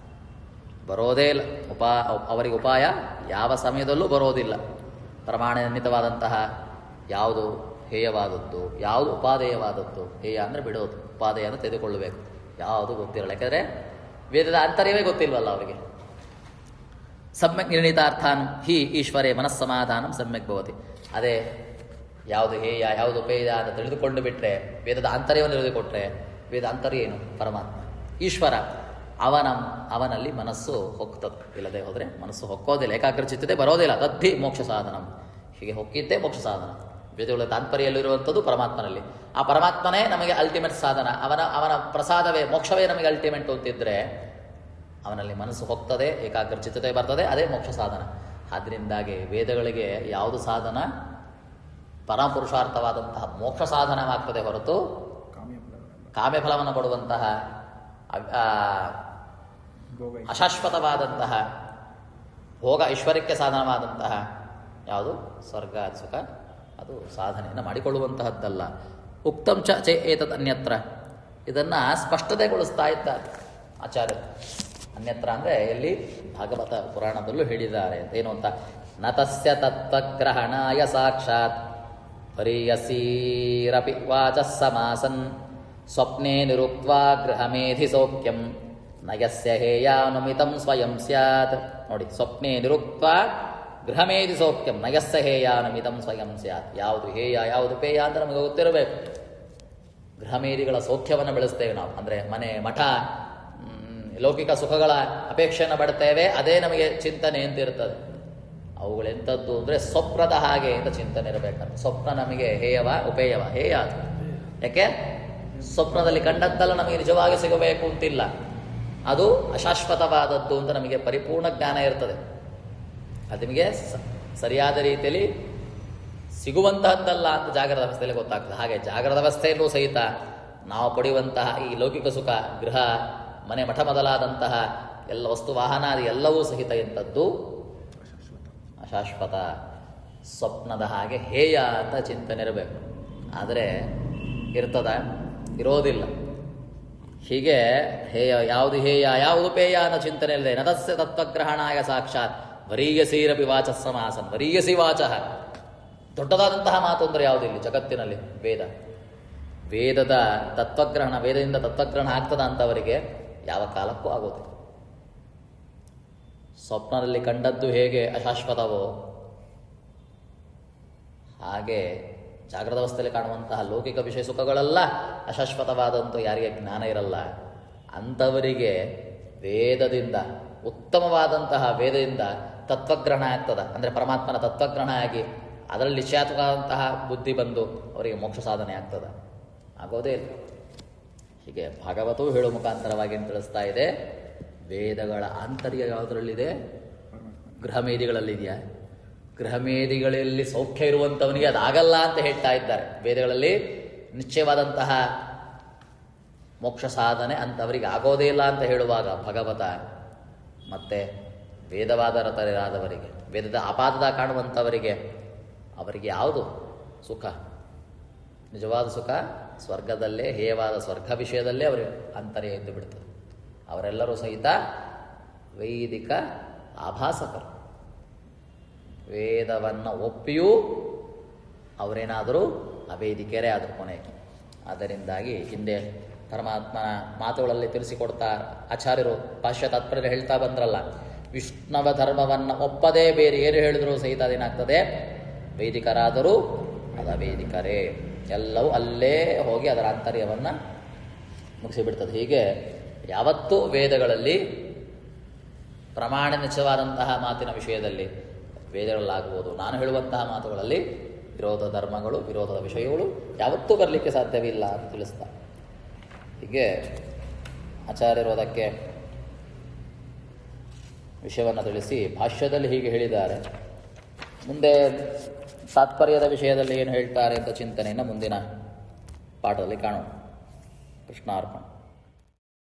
ಬರೋದೇ ಇಲ್ಲ. ಅವರಿಗೆ ಉಪಾಯ ಯಾವ ಸಮಯದಲ್ಲೂ ಬರೋದಿಲ್ಲ. ಪ್ರಮಾಣನಿತವಾದಂತಹ ಯಾವುದು ಹೇಯವಾದದ್ದು, ಯಾವುದು ಉಪಾದೇಯವಾದದ್ದು. ಹೇಯ ಅಂದರೆ ಬಿಡೋದು, ಉಪಾದೇಯನ್ನು ತೆಗೆದುಕೊಳ್ಳಬೇಕು. ಯಾವುದು ಗೊತ್ತಿರಲ್ಲ, ಯಾಕೆಂದರೆ ವೇದದ ಆಂತರ್ಯವೇ ಗೊತ್ತಿಲ್ವಲ್ಲ ಅವರಿಗೆ. ಸಮ್ಯಕ್ ನಿರ್ಣೀತಾರ್ಥಾನ್ ಹಿ ಈಶ್ವರೇ ಮನಸ್ಸಮಾಧಾನಂ ಸಮ್ಯಕ್ ಭವತಿ. ಅದೇ ಯಾವುದು ಹೇಯ ಯಾವುದು ಉಪೇಯ ಅಂತ ತಿಳಿದುಕೊಂಡು ಬಿಟ್ಟರೆ, ವೇದದ ಆಂತರ್ಯವನ್ನು ತಿಳಿದುಕೊಟ್ರೆ, ವೇದ ಆಂತರ್ಯ ಏನು? ಪರಮಾತ್ಮ ಈಶ್ವರ. ಅವನಲ್ಲಿ ಮನಸ್ಸು ಹೊಕ್ತದೆ. ಇಲ್ಲದೆ ಹೋದರೆ ಮನಸ್ಸು ಹೊಕ್ಕೋದಿಲ್ಲ, ಏಕಾಗ್ರಚಿತ್ತತೆ ಬರೋದಿಲ್ಲ. ತದ್ಧಿ ಮೋಕ್ಷ ಸಾಧನಂ. ಹೀಗೆ ಹೊಕ್ಕಿದ್ದೇ ಮೋಕ್ಷ ಸಾಧನ. ವೇದಗಳ ತಾತ್ಪರ್ಯಲ್ಲಿರುವಂಥದ್ದು ಪರಮಾತ್ಮನಲ್ಲಿ. ಆ ಪರಮಾತ್ಮನೇ ನಮಗೆ ಅಲ್ಟಿಮೇಟ್ ಸಾಧನ. ಅವನ ಪ್ರಸಾದವೇ ಮೋಕ್ಷವೇ ನಮಗೆ ಅಲ್ಟಿಮೇಟ್ ಅಂತಿದ್ದರೆ ಅವನಲ್ಲಿ ಮನಸ್ಸು ಹೋಗ್ತದೆ, ಏಕಾಗ್ರಚಿತ್ತತೆ ಬರ್ತದೆ, ಅದೇ ಮೋಕ್ಷ ಸಾಧನ. ಆದ್ದರಿಂದಾಗಿ ವೇದಗಳಿಗೆ ಯಾವುದು ಸಾಧನ? ಪರಮಪುರುಷಾರ್ಥವಾದಂತಹ ಮೋಕ್ಷ ಸಾಧನವಾಗ್ತದೆ ಹೊರತು ಕಾಮ್ಯಫಲವನ್ನು ಕೊಡುವಂತಹ ಅಶಾಶ್ವತವಾದಂತಹ ಭೋಗ ಐಶ್ವರ್ಯಕ್ಕೆ ಸಾಧನವಾದಂತಹ ಯಾವುದು ಸ್ವರ್ಗ ಸುಖ ಅದು ಸಾಧನೆಯನ್ನು ಮಾಡಿಕೊಳ್ಳುವಂತಹದ್ದಲ್ಲ. ಉಕ್ತಂ ಚ ಏತದ್ ಅನ್ಯತ್ರ. ಇದನ್ನು ಸ್ಪಷ್ಟತೆಗೊಳಿಸ್ತಾ ಇದ್ದಾರೆ ಆಚಾರ್ಯರು. ಅನ್ಯತ್ರ ಅಂದರೆ ಎಲ್ಲಿ? ಭಾಗವತ ಪುರಾಣದಲ್ಲೂ ಹೇಳಿದ್ದಾರೆ. ಏನು ಅಂತ? ನ ತಸ್ಯ ತತ್ವಗ್ರಹಣಾಯ ಸಾಕ್ಷಾತ್ ಪರೀಯಸೀರಪಿ ವಾಚಃ ಸಮಾಸನ್ ಸ್ವಪ್ನೇ ನಿರುಕ್ತ್ವಾ ಗೃಹಮೇಧಿ ಸೌಖ್ಯಂ ನಯಸ್ಯ ಹೇಯಾನುಮಿತಂ ಸ್ವಯಂ ಸ್ಯಾತ್. ನೋಡಿ, ಸ್ವಪ್ನೇ ನಿರುಕ್ತ್ವಾ ಗೃಹಮೇಧಿ ಸೌಖ್ಯಂ ನಯಸ್ಯ ಹೇಯಾನುಮಿತಂ ಸ್ವಯಂ ಸ್ಯಾತ್. ಯಾವುದು ಹೇಯ ಯಾವುದು ಪೇಯ ಅಂತ ನಮಗೆ ಗೊತ್ತಿರಬೇಕು. ಗೃಹಮೇಧಿಗಳ ಸೌಖ್ಯವನ್ನು ಬೆಳೆಸ್ತೇವೆ ನಾವು. ಅಂದರೆ ಮನೆ ಮಠ ಲೌಕಿಕ ಸುಖಗಳ ಅಪೇಕ್ಷೆಯನ್ನು ಪಡ್ತೇವೆ, ಅದೇ ನಮಗೆ ಚಿಂತನೆ ಅಂತಿರ್ತದೆ. ಅವುಗಳೆಂಥದ್ದು ಅಂದರೆ ಸ್ವಪ್ನದ ಹಾಗೆ ಅಂತ ಚಿಂತನೆ ಇರಬೇಕಂತ. ಸ್ವಪ್ನ ನಮಗೆ ಹೇಯವ ಉಪೇಯವ? ಹೇಯ ಅದು. ಯಾಕೆ? ಸ್ವಪ್ನದಲ್ಲಿ ಕಂಡದ್ದೆಲ್ಲ ನಮಗೆ ನಿಜವಾಗಿ ಸಿಗಬೇಕು ಅಂತಿಲ್ಲ. ಅದು ಅಶಾಶ್ವತವಾದದ್ದು ಅಂತ ನಮಗೆ ಪರಿಪೂರ್ಣ ಜ್ಞಾನ ಇರ್ತದೆ. ಅದು ನಿಮಗೆ ಸರಿಯಾದ ರೀತಿಯಲ್ಲಿ ಸಿಗುವಂತಹದ್ದಲ್ಲ ಅಂತ ಜಾಗ್ರದ ಅವಸ್ಥೆಯಲ್ಲಿ ಗೊತ್ತಾಗ್ತದೆ. ಹಾಗೆ ಜಾಗ್ರದ ಅವಸ್ಥೆಯಲ್ಲೂ ಸಹಿತ ನಾವು ಪಡೆಯುವಂತಹ ಈ ಲೌಕಿಕ ಸುಖ, ಗೃಹ, ಮನೆ ಮಠ ಮೊದಲಾದಂತಹ ಎಲ್ಲ ವಸ್ತು ವಾಹನಾದಿ ಎಲ್ಲವೂ ಸಹಿತ ಎಂಥದ್ದು? ಅಶಾಶ್ವತ. ಸ್ವಪ್ನದ ಹಾಗೆ ಹೇಯ ಅಂತ ಚಿಂತನೆ ಇರಬೇಕು. ಆದರೆ ಇರ್ತದ? ಇರೋದಿಲ್ಲ. ಹೀಗೆ ಹೇಯ ಯಾವುದು ಹೇಯ ಯಾವುದು ಪೇಯ ಅನ್ನೋ ಚಿಂತನೆ ಇಲ್ಲದೆ ನತಸ್ಯ ತತ್ವಗ್ರಹಣಾಯ ಸಾಕ್ಷಾತ್ ವರೀಯಸೀರಪಿ ವಾಚಃ ಸಮಾಸನ್. ವರೀಯಸಿ ವಾಚಃ. ದೊಡ್ಡದಾದಂತಹ ಮಾತು ಅಂದರೆ ಯಾವುದಿಲ್ಲ ಜಗತ್ತಿನಲ್ಲಿ? ವೇದದ ತತ್ವಗ್ರಹಣ. ವೇದದಿಂದ ತತ್ವಗ್ರಹಣ ಆಗ್ತದ ಅಂತವರಿಗೆ ಯಾವ ಕಾಲಕ್ಕೂ ಆಗೋದಿಲ್ಲ. ಸ್ವಪ್ನದಲ್ಲಿ ಕಂಡದ್ದು ಹೇಗೆ ಅಶಾಶ್ವತವೋ ಹಾಗೆ ಜಾಗ್ರದ ಅವಸ್ಥೆಯಲ್ಲಿ ಕಾಣುವಂತಹ ಲೌಕಿಕ ವಿಷಯ ಸುಖಗಳೆಲ್ಲ ಅಶಾಶ್ವತವಾದಂತೂ ಯಾರಿಗೆ ಜ್ಞಾನ ಇರಲ್ಲ ಅಂಥವರಿಗೆ ವೇದದಿಂದ, ಉತ್ತಮವಾದಂತಹ ವೇದದಿಂದ ತತ್ವಗ್ರಹಣ ಆಗ್ತದ. ಅಂದರೆ ಪರಮಾತ್ಮನ ತತ್ವಗ್ರಹಣ ಆಗಿ ಅದರಲ್ಲಿ ನಿಶ್ಚಯಾತ್ಮಕವಾದಂತಹ ಬುದ್ಧಿ ಬಂದು ಅವರಿಗೆ ಮೋಕ್ಷ ಸಾಧನೆ ಆಗ್ತದ? ಆಗೋದೇ ಇಲ್ಲ. ಹೀಗೆ ಭಾಗವತವು ಹೇಳುವ ಮುಖಾಂತರವಾಗಿ ಏನು ತಿಳಿಸ್ತಾ ಇದೆ? ವೇದಗಳ ಆಂತರ್ಯ ಯಾವುದರಲ್ಲಿದೆ? ಗೃಹಮೇಧಿಗಳಲ್ಲಿದೆಯಾ? ಗೃಹಮೇಧಿಗಳಲ್ಲಿ ಸೌಖ್ಯ ಇರುವಂಥವನಿಗೆ ಅದಾಗಲ್ಲ ಅಂತ ಹೇಳ್ತಾ ಇದ್ದಾರೆ. ವೇದಗಳಲ್ಲಿ ನಿಶ್ಚಯವಾದಂತಹ ಮೋಕ್ಷ ಸಾಧನೆ ಅಂಥವರಿಗೆ ಆಗೋದೇ ಇಲ್ಲ ಅಂತ ಹೇಳುವಾಗ ಭಗವತ ಮತ್ತೆ ವೇದವಾದ ರತರಾದವರಿಗೆ, ವೇದದ ಅಪಾದದ ಕಾಣುವಂಥವರಿಗೆ ಅವರಿಗೆ ಯಾವುದು ಸುಖ? ನಿಜವಾದ ಸುಖ ಸ್ವರ್ಗದಲ್ಲೇ, ಹೇಯವಾದ ಸ್ವರ್ಗ ವಿಷಯದಲ್ಲೇ ಅವರಿಗೆ ಆಂತರ್ಯ ಇದ್ದು ಬಿಡ್ತದೆ. ಅವರೆಲ್ಲರೂ ಸಹಿತ ವೈದಿಕ ಆಭಾಸಕರು. ವೇದವನ್ನು ಒಪ್ಪಿಯೂ ಅವರೇನಾದರೂ ಅವೇದಿಕೆಯರೇ ಆದರು ಕೊನೆಗೆ. ಅದರಿಂದಾಗಿ ಹಿಂದೆ ಪರಮಾತ್ಮನ ಮಾತುಗಳಲ್ಲಿ ತಿಳಿಸಿಕೊಡ್ತಾ ಆಚಾರ್ಯರು ಭಾಷ್ಯ ತಾತ್ಪರ್ಯ ಹೇಳ್ತಾ ಬಂದ್ರಲ್ಲ, ವಿಷ್ಣವ ಧರ್ಮವನ್ನು ಒಪ್ಪದೇ ಬೇರೆ ಏನು ಹೇಳಿದ್ರು ಸಹಿತ ಅದೇನಾಗ್ತದೆ? ವೈದಿಕರಾದರೂ ಅದು ಅವೇದಿಕರೇ. ಎಲ್ಲವೂ ಅಲ್ಲೇ ಹೋಗಿ ಅದರ ಆಂತರ್ಯವನ್ನು ಮುಗಿಸಿಬಿಡ್ತದೆ. ಹೀಗೆ ಯಾವತ್ತೂ ವೇದಗಳಲ್ಲಿ ಪ್ರಮಾಣ ನಿಶ್ಚಯವಾದಂತಹ ಮಾತಿನ ವಿಷಯದಲ್ಲಿ ವೇದಗಳಲ್ಲಾಗುವುದು, ನಾನು ಹೇಳುವಂತಹ ಮಾತುಗಳಲ್ಲಿ ವಿರೋಧ ಧರ್ಮಗಳು, ವಿರೋಧದ ವಿಷಯಗಳು ಯಾವತ್ತೂ ಬರಲಿಕ್ಕೆ ಸಾಧ್ಯವಿಲ್ಲ ಅಂತ ತಿಳಿಸ್ತಾ. ಹೀಗೆ ಆಚಾರ್ಯರು ಅದಕ್ಕೆ ವಿಷಯವನ್ನು ತಿಳಿಸಿ ಭಾಷ್ಯದಲ್ಲಿ ಹೀಗೆ ಹೇಳಿದ್ದಾರೆ. ಮುಂದೆ ತಾತ್ಪರ್ಯದ ವಿಷಯದಲ್ಲಿ ಏನು ಹೇಳ್ತಾರೆ ಅಂತ ಚಿಂತನೆಯನ್ನು ಮುಂದಿನ ಪಾಠದಲ್ಲಿ ಕಾಣೋಣ. ಕೃಷ್ಣಾರ್ಪಣ.